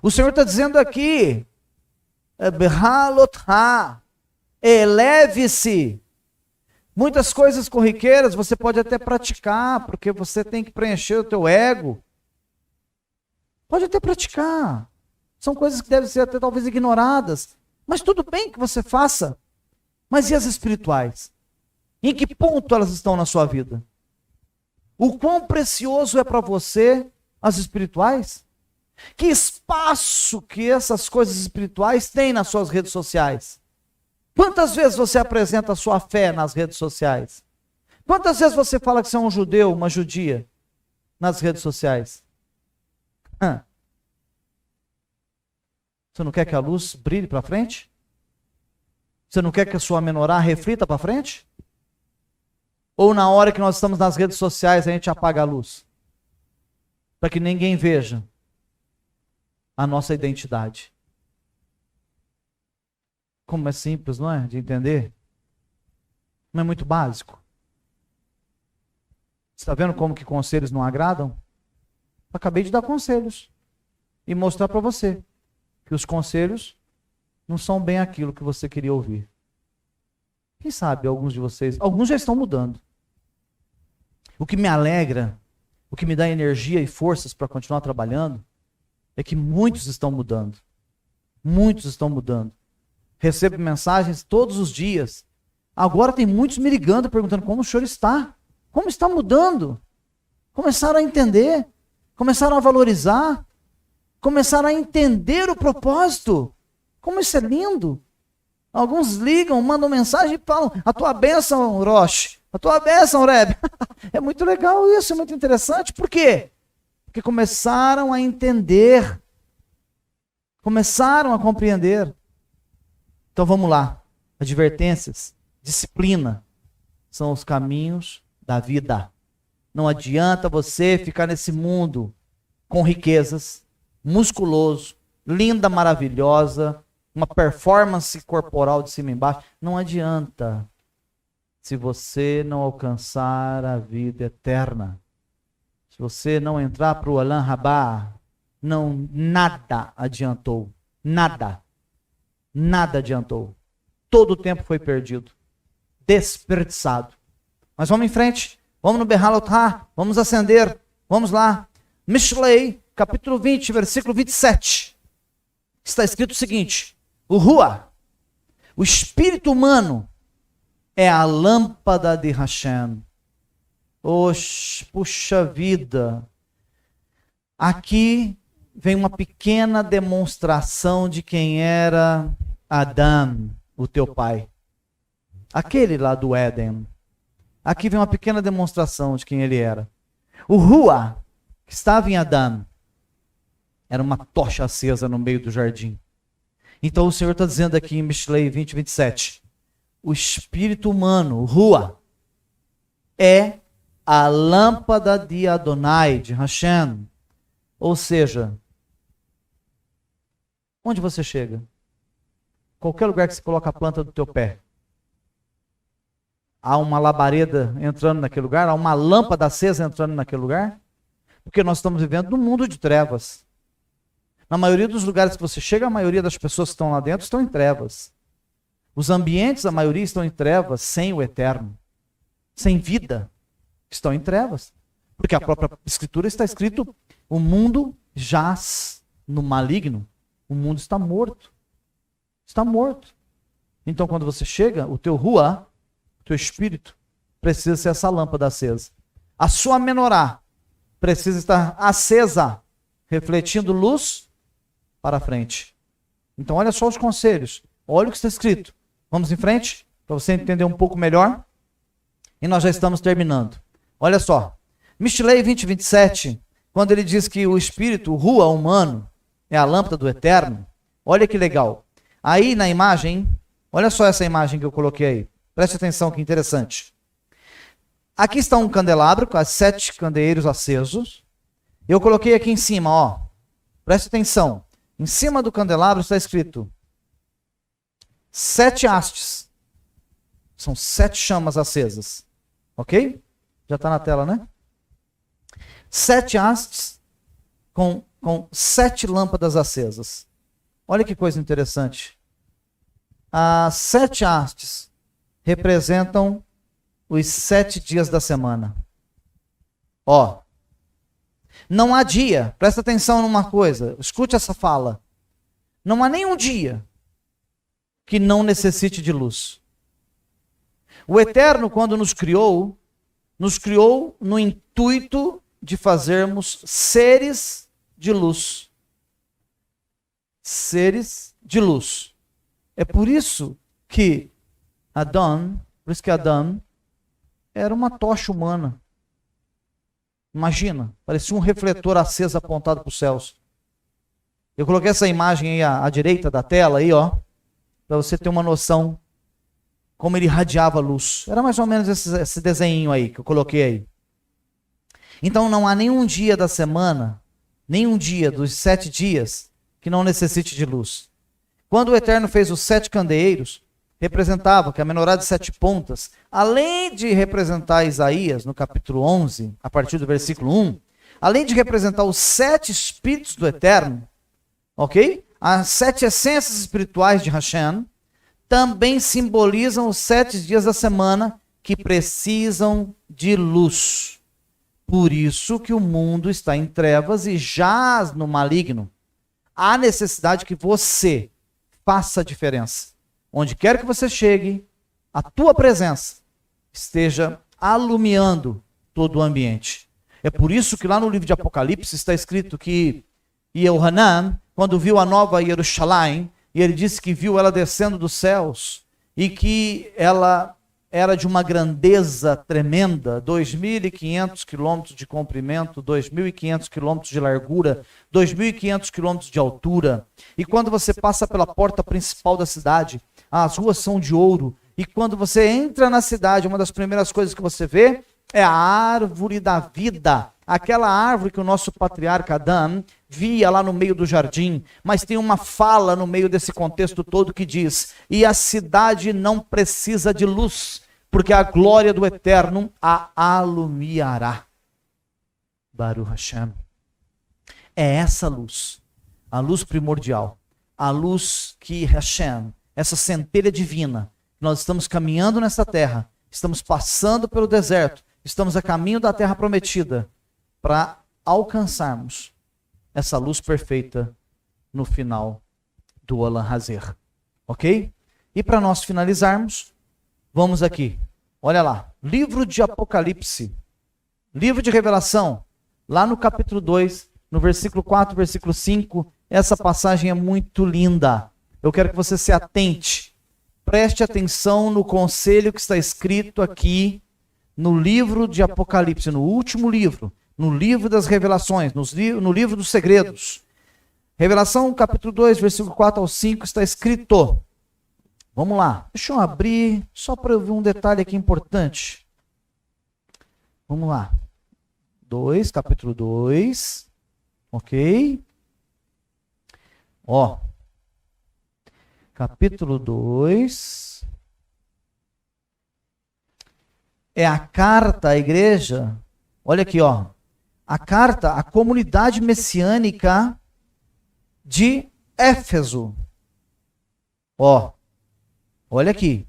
O Senhor está dizendo aqui, eleve-se. Muitas coisas corriqueiras você pode até praticar, porque você tem que preencher o teu ego. Pode até praticar. São coisas que devem ser até talvez ignoradas. Mas tudo bem que você faça. Mas e as espirituais? Em que ponto elas estão na sua vida? O quão precioso é para você as espirituais? Que espaço que essas coisas espirituais têm nas suas redes sociais? Quantas vezes você apresenta a sua fé nas redes sociais? Quantas vezes você fala que você é um judeu, uma judia, nas redes sociais? Você não quer que a luz brilhe para frente? Você não quer que a sua menorá reflita para frente? Ou na hora que nós estamos nas redes sociais a gente apaga a luz? Para que ninguém veja a nossa identidade. Como é simples, não é? De entender. Não é muito básico. Você está vendo como que conselhos não agradam? Acabei de dar conselhos. E mostrar para você que os conselhos não são bem aquilo que você queria ouvir. Quem sabe alguns de vocês, alguns já estão mudando. O que me alegra, o que me dá energia e forças para continuar trabalhando, é que muitos estão mudando. Muitos estão mudando. Recebo mensagens todos os dias. Agora tem muitos me ligando, perguntando como o senhor está. Como está mudando? Começaram a entender. Começaram a valorizar. Começaram a entender o propósito. Como isso é lindo. Alguns ligam, mandam mensagem e falam, a tua bênção, Roche. A tua bênção, Reb. É muito legal isso, é muito interessante. Por quê? Porque começaram a entender. Começaram a compreender. Então vamos lá. Advertências, disciplina, são os caminhos da vida. Não adianta você ficar nesse mundo com riquezas, musculoso, linda, maravilhosa, uma performance corporal de cima e embaixo. Não adianta se você não alcançar a vida eterna. Se você não entrar para o Olam Rabá, nada adiantou. Nada adiantou. Todo o tempo foi perdido. desperdiçado. Mas vamos em frente. Vamos no Behalotá. Vamos acender. Vamos lá. Mishlei, capítulo 20, versículo 27. Está escrito o seguinte. O Ruah, o espírito humano, é a lâmpada de Hashem. Oxe, puxa vida. Aqui vem uma pequena demonstração de quem era Adão, o teu pai. Aquele lá do Éden. Aqui vem uma pequena demonstração de quem ele era. O Ruah, que estava em Adão, era uma tocha acesa no meio do jardim. Então o Senhor está dizendo aqui em Mishlei 20, 27, o espírito humano, o Ruah, é a lâmpada de Adonai, de Hashem. Ou seja, onde você chega? Qualquer lugar que você coloca a planta do teu pé. Há uma labareda entrando naquele lugar? Há uma lâmpada acesa entrando naquele lugar? Porque nós estamos vivendo num mundo de trevas. Na maioria dos lugares que você chega, a maioria das pessoas que estão lá dentro estão em trevas. Os ambientes, a maioria estão em trevas, sem o eterno. Sem vida. Estão em trevas. Porque a própria Escritura está escrito, o mundo jaz no maligno. O mundo está morto. Está morto. Então quando você chega, o teu Ruah, o teu espírito, precisa ser essa lâmpada acesa. A sua menorá precisa estar acesa, refletindo luz para frente. Então olha só os conselhos. Olha o que está escrito. Vamos em frente? Para você entender um pouco melhor. E nós já estamos terminando. Olha só. Mishlei 20, 27, quando ele diz que o espírito, o Ruah humano, é a lâmpada do eterno. Olha que legal. Aí na imagem, olha só essa imagem que eu coloquei aí. Preste atenção, que interessante. Aqui está um candelabro com as 7 candeeiros acesos. Eu coloquei aqui em cima, ó. Preste atenção. Em cima do candelabro está escrito 7 hastes. São 7 chamas acesas. Ok? Já está na tela, né? 7 hastes com 7 lâmpadas acesas. Olha que coisa interessante. As 7 hastes representam os 7 dias da semana. Ó. Não há dia, presta atenção numa coisa, escute essa fala. Não há nenhum dia que não necessite de luz. O Eterno, quando nos criou no intuito de fazermos seres de luz. Seres de luz. É por isso que Adão era uma tocha humana. Imagina, parecia um refletor aceso apontado para os céus. Eu coloquei essa imagem aí à direita da tela, aí, ó, para você ter uma noção como ele irradiava luz. Era mais ou menos esse desenho aí que eu coloquei aí. Então não há nenhum dia da semana, nenhum dia dos 7 dias que não necessite de luz. Quando o Eterno fez os 7 candeeiros, representava que a menorá de 7 pontas, além de representar Isaías, no capítulo 11, a partir do versículo 1, além de representar os 7 espíritos do Eterno, ok? As 7 essências espirituais de Hashem, também simbolizam os 7 dias da semana que precisam de luz. Por isso que o mundo está em trevas e jaz no maligno. Há necessidade que você faça a diferença. Onde quer que você chegue, a tua presença esteja alumiando todo o ambiente. É por isso que lá no livro de Apocalipse está escrito que Yohanan, quando viu a nova Jerusalém, e ele disse que viu ela descendo dos céus, e que ela era de uma grandeza tremenda, 2.500 quilômetros de comprimento, 2.500 quilômetros de largura, 2.500 quilômetros de altura. E quando você passa pela porta principal da cidade, as ruas são de ouro. E quando você entra na cidade, uma das primeiras coisas que você vê é a árvore da vida. Aquela árvore que o nosso patriarca Adão via lá no meio do jardim. Mas tem uma fala no meio desse contexto todo que diz: e a cidade não precisa de luz, porque a glória do Eterno a alumiará. Baruch Hashem. É essa luz, a luz primordial, a luz que Hashem, essa centelha divina, Nós estamos caminhando nessa terra, estamos passando pelo deserto, estamos a caminho da terra prometida para alcançarmos essa luz perfeita no final do Olam Hazer. Ok? E para nós finalizarmos, vamos aqui. Olha lá, livro de Apocalipse, livro de Revelação, lá no capítulo 2, no versículo 4, versículo 5, essa passagem é muito linda. Eu quero que você se atente, preste atenção no conselho que está escrito aqui no livro de Apocalipse, no último livro, no livro das revelações, no livro dos segredos. Revelação, capítulo 2, versículo 4 ao 5, está escrito. Vamos lá, deixa eu abrir, só para eu ver um detalhe aqui importante. Vamos lá. Capítulo 2, ok? Ó, capítulo 2 é a carta à igreja, olha aqui, ó, a carta à comunidade messiânica de Éfeso. Ó, olha aqui.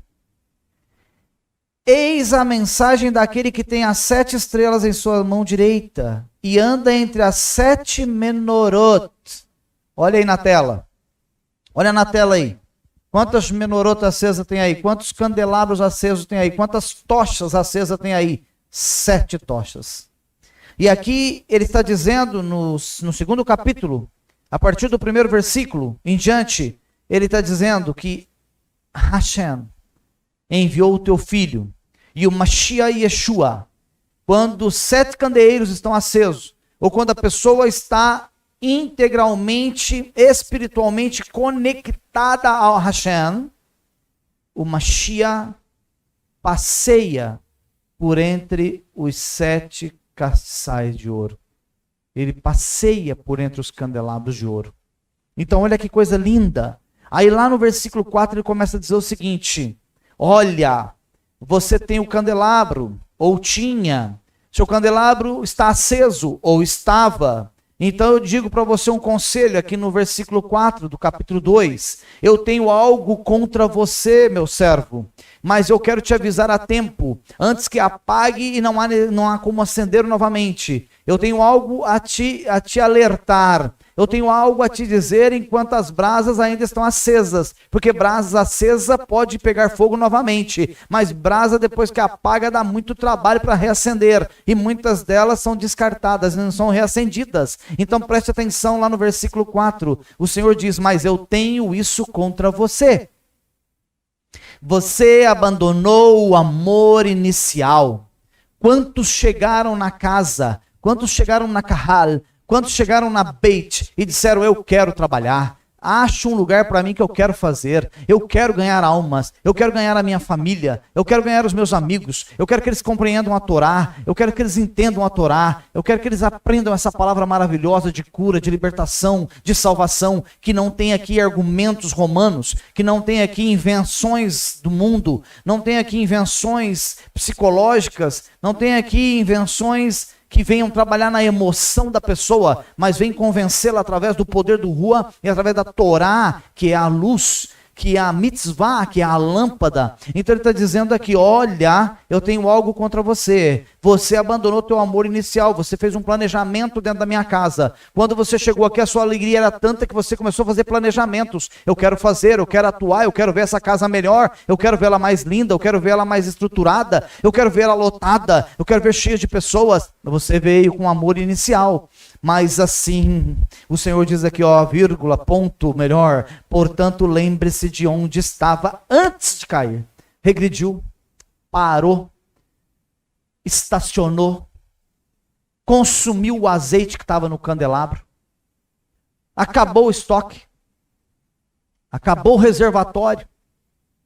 Eis a mensagem daquele que tem as 7 estrelas em sua mão direita e anda entre as 7 menorot. Olha aí na tela. Olha na tela aí. Quantas menorotas acesas tem aí? Quantos candelabros acesos tem aí? Quantas tochas acesas tem aí? 7 tochas. E aqui ele está dizendo no segundo capítulo, a partir do primeiro versículo em diante, ele está dizendo que Hashem enviou o teu filho e o Mashiach Yeshua, quando os 7 candeeiros estão acesos, ou quando a pessoa está integralmente, espiritualmente conectada ao Hashem, o Mashiach passeia por entre os 7 caçais de ouro. Ele passeia por entre os candelabros de ouro. Então olha que coisa linda. Aí lá no versículo 4 ele começa a dizer o seguinte: olha, você tem o candelabro, ou tinha, seu candelabro está aceso, ou estava. Então eu digo para você um conselho aqui no versículo 4 do capítulo 2. Eu tenho algo contra você, meu servo, mas eu quero te avisar a tempo, antes que apague e não há como acender novamente. Eu tenho algo a te alertar. Eu tenho algo a te dizer enquanto as brasas ainda estão acesas, porque brasa acesa pode pegar fogo novamente, mas brasa depois que apaga dá muito trabalho para reacender, e muitas delas são descartadas, não são reacendidas. Então preste atenção lá no versículo 4, o Senhor diz: mas eu tenho isso contra você. Você abandonou o amor inicial. Quantos chegaram na casa? Quantos chegaram na Kahal? Quantos chegaram na Beit e disseram: eu quero trabalhar, acho um lugar para mim que eu quero fazer, eu quero ganhar almas, eu quero ganhar a minha família, eu quero ganhar os meus amigos, eu quero que eles compreendam a Torá, eu quero que eles entendam a Torá, eu quero que eles aprendam essa palavra maravilhosa de cura, de libertação, de salvação, que não tem aqui argumentos romanos, que não tem aqui invenções do mundo, não tem aqui invenções psicológicas, não tem aqui invenções que venham trabalhar na emoção da pessoa, mas vem convencê-la através do poder do Rua e através da Torá, que é a luz, que é a mitzvah, que é a lâmpada. Então ele está dizendo aqui: olha, eu tenho algo contra você. Você abandonou teu amor inicial, você fez um planejamento dentro da minha casa. Quando você chegou aqui, a sua alegria era tanta que você começou a fazer planejamentos. Eu quero fazer, eu quero atuar, eu quero ver essa casa melhor, eu quero ver ela mais linda, eu quero ver ela mais estruturada, eu quero ver ela lotada, eu quero ver cheia de pessoas. Você veio com amor inicial. Mas assim, o Senhor diz aqui, ó, vírgula, ponto, melhor. Portanto, lembre-se de onde estava antes de cair. Regrediu, parou, estacionou, consumiu o azeite que estava no candelabro, acabou o estoque, acabou o reservatório,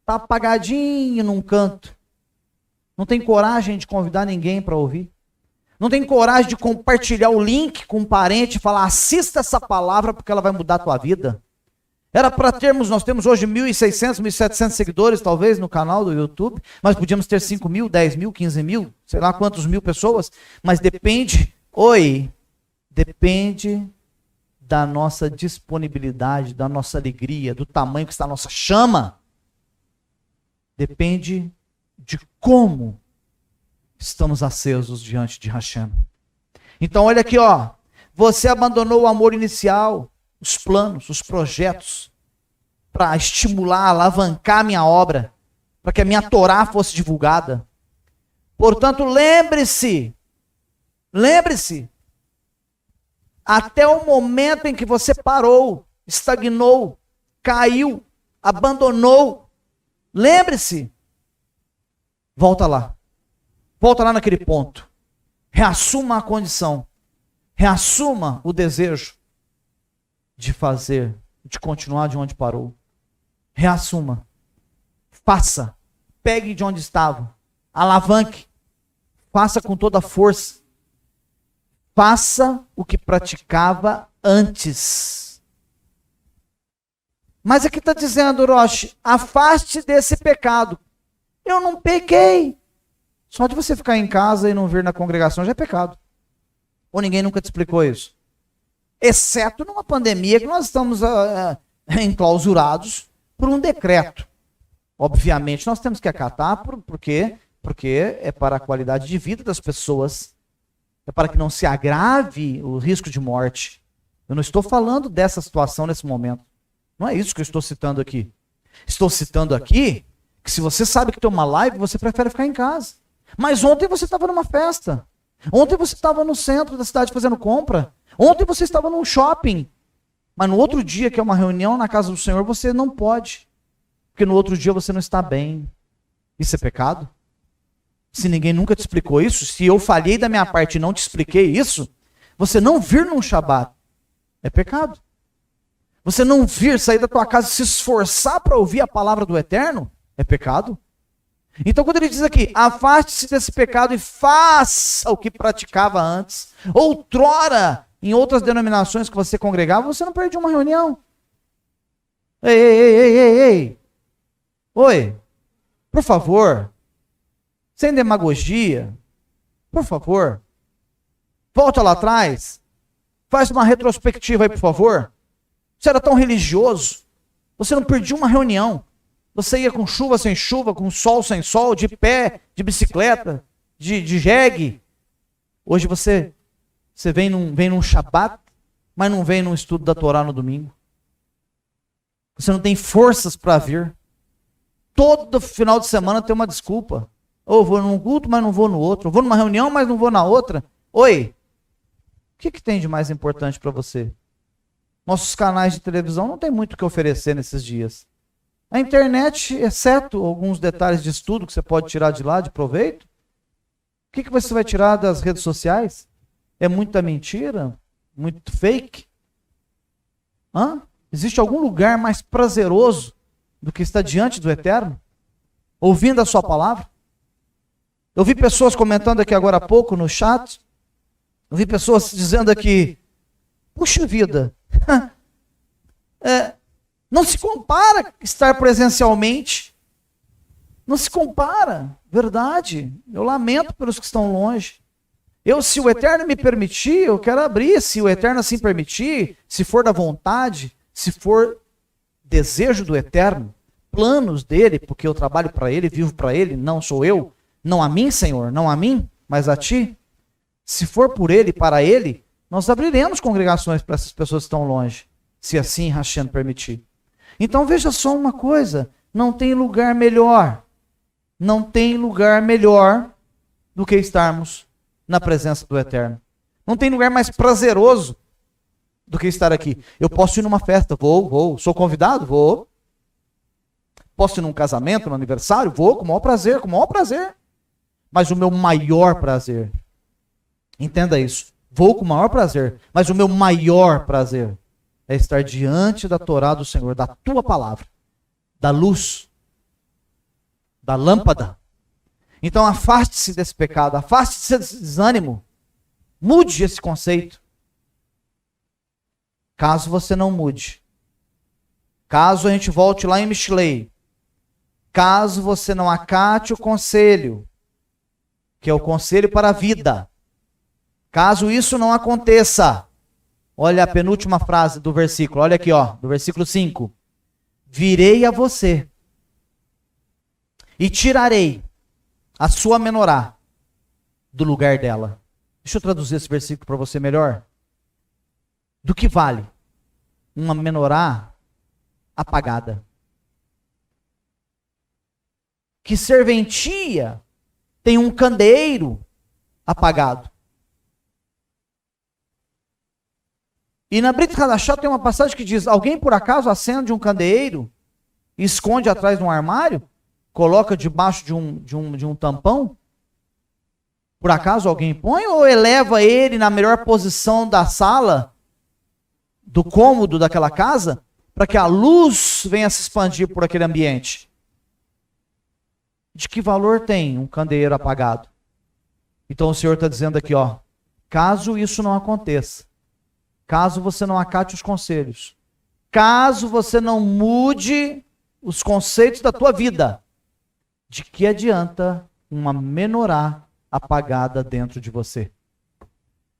está apagadinho num canto, não tem coragem de convidar ninguém para ouvir, não tem coragem de compartilhar o link com um parente e falar: assista essa palavra porque ela vai mudar a tua vida. Era para termos, nós temos hoje 1.600, 1.700 seguidores talvez no canal do YouTube, mas podíamos ter 5.000, 10.000, 15.000, sei lá quantos mil pessoas, mas depende da nossa disponibilidade, da nossa alegria, do tamanho que está a nossa chama. Depende de como estamos acesos diante de Hashem. Então olha aqui, ó. Você abandonou o amor inicial, os planos, os projetos, para estimular, alavancar a minha obra, para que a minha Torá fosse divulgada. Portanto, lembre-se, até o momento em que você parou, estagnou, caiu, abandonou, lembre-se, volta lá naquele ponto, reassuma a condição, reassuma o desejo de fazer, de continuar de onde parou, reassuma, faça, pegue de onde estava, alavanque, faça com toda a força, faça o que praticava antes. Mas aqui está dizendo, Rosh, afaste desse pecado. Eu não pequei. Só de você ficar em casa e não vir na congregação já é pecado. Ou ninguém nunca te explicou isso? Exceto numa pandemia que nós estamos enclausurados por um decreto. Obviamente nós temos que acatar porque é para a qualidade de vida das pessoas. É para que não se agrave o risco de morte. Eu não estou falando dessa situação nesse momento. Não é isso que eu estou citando aqui. Estou citando aqui que se você sabe que tem uma live, você prefere ficar em casa. Mas ontem você estava numa festa. Ontem você estava no centro da cidade fazendo compra. Ontem você estava num shopping. Mas no outro dia, que é uma reunião na casa do Senhor, você não pode. Porque no outro dia você não está bem. Isso é pecado? Se ninguém nunca te explicou isso, se eu falhei da minha parte e não te expliquei isso, você não vir num Shabat é pecado. Você não vir, sair da tua casa e se esforçar para ouvir a palavra do Eterno é pecado. Então quando ele diz aqui, afaste-se desse pecado e faça o que praticava antes. Outrora, em outras denominações que você congregava, você não perdia uma reunião. Ei. Oi, por favor, sem demagogia, por favor, volta lá atrás, faz uma retrospectiva aí, por favor. Você era tão religioso, você não perdia uma reunião. Você ia com chuva sem chuva, com sol sem sol, de pé, de bicicleta, de jegue. Hoje você vem num Shabat, mas não vem num estudo da Torá no domingo. Você não tem forças para vir. Todo final de semana tem uma desculpa. Ou eu vou num culto, mas não vou no outro. Eu vou numa reunião, mas não vou na outra. Oi, o que tem de mais importante para você? Nossos canais de televisão não tem muito o que oferecer nesses dias. A internet, exceto alguns detalhes de estudo que você pode tirar de lá, de proveito, o que você vai tirar das redes sociais? É muita mentira? Muito fake? Existe algum lugar mais prazeroso do que estar diante do Eterno? Ouvindo a sua palavra? Eu vi pessoas comentando aqui agora há pouco no chat, eu vi pessoas dizendo aqui, puxa vida, não se compara estar presencialmente. Não se compara, verdade. Eu lamento pelos que estão longe. Se o Eterno me permitir, eu quero abrir. Se o Eterno assim permitir, se for da vontade, se for desejo do Eterno, planos dele, porque eu trabalho para ele, vivo para ele, não sou eu, não a mim, Senhor, não a mim, mas a ti. Se for por ele, para ele, nós abriremos congregações para essas pessoas que estão longe, se assim Hashem permitir. Então veja só uma coisa, não tem lugar melhor do que estarmos na presença do Eterno. Não tem lugar mais prazeroso do que estar aqui. Eu posso ir numa festa, vou. Sou convidado, vou. Posso ir num casamento, num aniversário, vou, com o maior prazer. Mas o meu maior prazer, entenda isso, vou com o maior prazer, mas o meu maior prazer é estar diante da Torá do Senhor, da tua palavra, da luz, da lâmpada. Então afaste-se desse pecado, afaste-se desse desânimo, mude esse conceito. Caso você não mude, caso a gente volte lá em Mishlei, caso você não acate o conselho, que é o conselho para a vida, caso isso não aconteça, olha a penúltima frase do versículo, olha aqui, do versículo 5. Virei a você e tirarei a sua menorá do lugar dela. Deixa eu traduzir esse versículo para você melhor. Do que vale uma menorá apagada? Que serventia tem um candeeiro apagado? E na Brit Hadashah tem uma passagem que diz: alguém por acaso acende um candeeiro e esconde atrás de um armário? Coloca debaixo de um tampão? Por acaso alguém põe ou eleva ele na melhor posição da sala, do cômodo daquela casa, para que a luz venha se expandir por aquele ambiente? De que valor tem um candeeiro apagado? Então o Senhor está dizendo aqui, ó, caso isso não aconteça, caso você não acate os conselhos, caso você não mude os conceitos da tua vida, de que adianta uma menorá apagada dentro de você?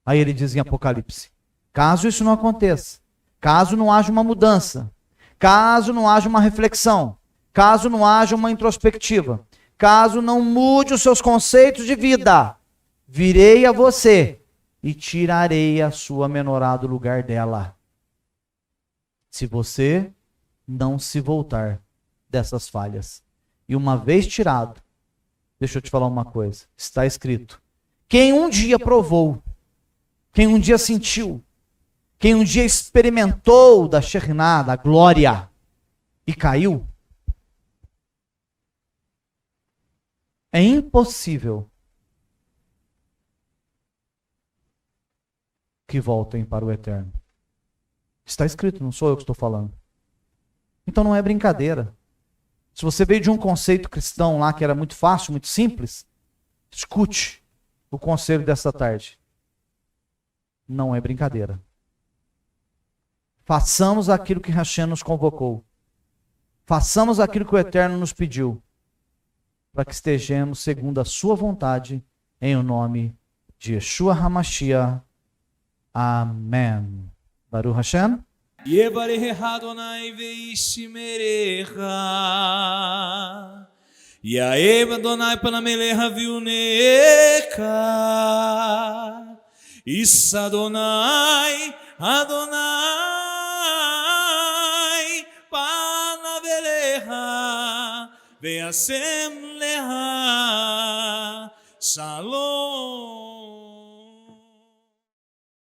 Aí ele diz em Apocalipse, caso isso não aconteça, caso não haja uma mudança, caso não haja uma reflexão, caso não haja uma introspectiva, caso não mude os seus conceitos de vida, virei a você e tirarei a sua menorá do lugar dela. Se você não se voltar dessas falhas. E uma vez tirado, deixa eu te falar uma coisa, está escrito, quem um dia provou, quem um dia sentiu, quem um dia experimentou da Shekhinah, da glória, e caiu, é impossível que voltem para o eterno. Está escrito, não sou eu que estou falando. Então não é brincadeira. Se você veio de um conceito cristão lá que era muito fácil, muito simples, escute o conselho dessa tarde. Não é brincadeira. Façamos aquilo que Hashem nos convocou. Façamos aquilo que o Eterno nos pediu, para que estejamos segundo a sua vontade, em o nome de Yeshua HaMashiach. Amém. Baruch Hashem. Yevarecha Adonai veishmerecha. Yaev Adonai panamelecha viunecha. Issa Adonai, Adonai panavelecha. Veasem lecha. Shalom.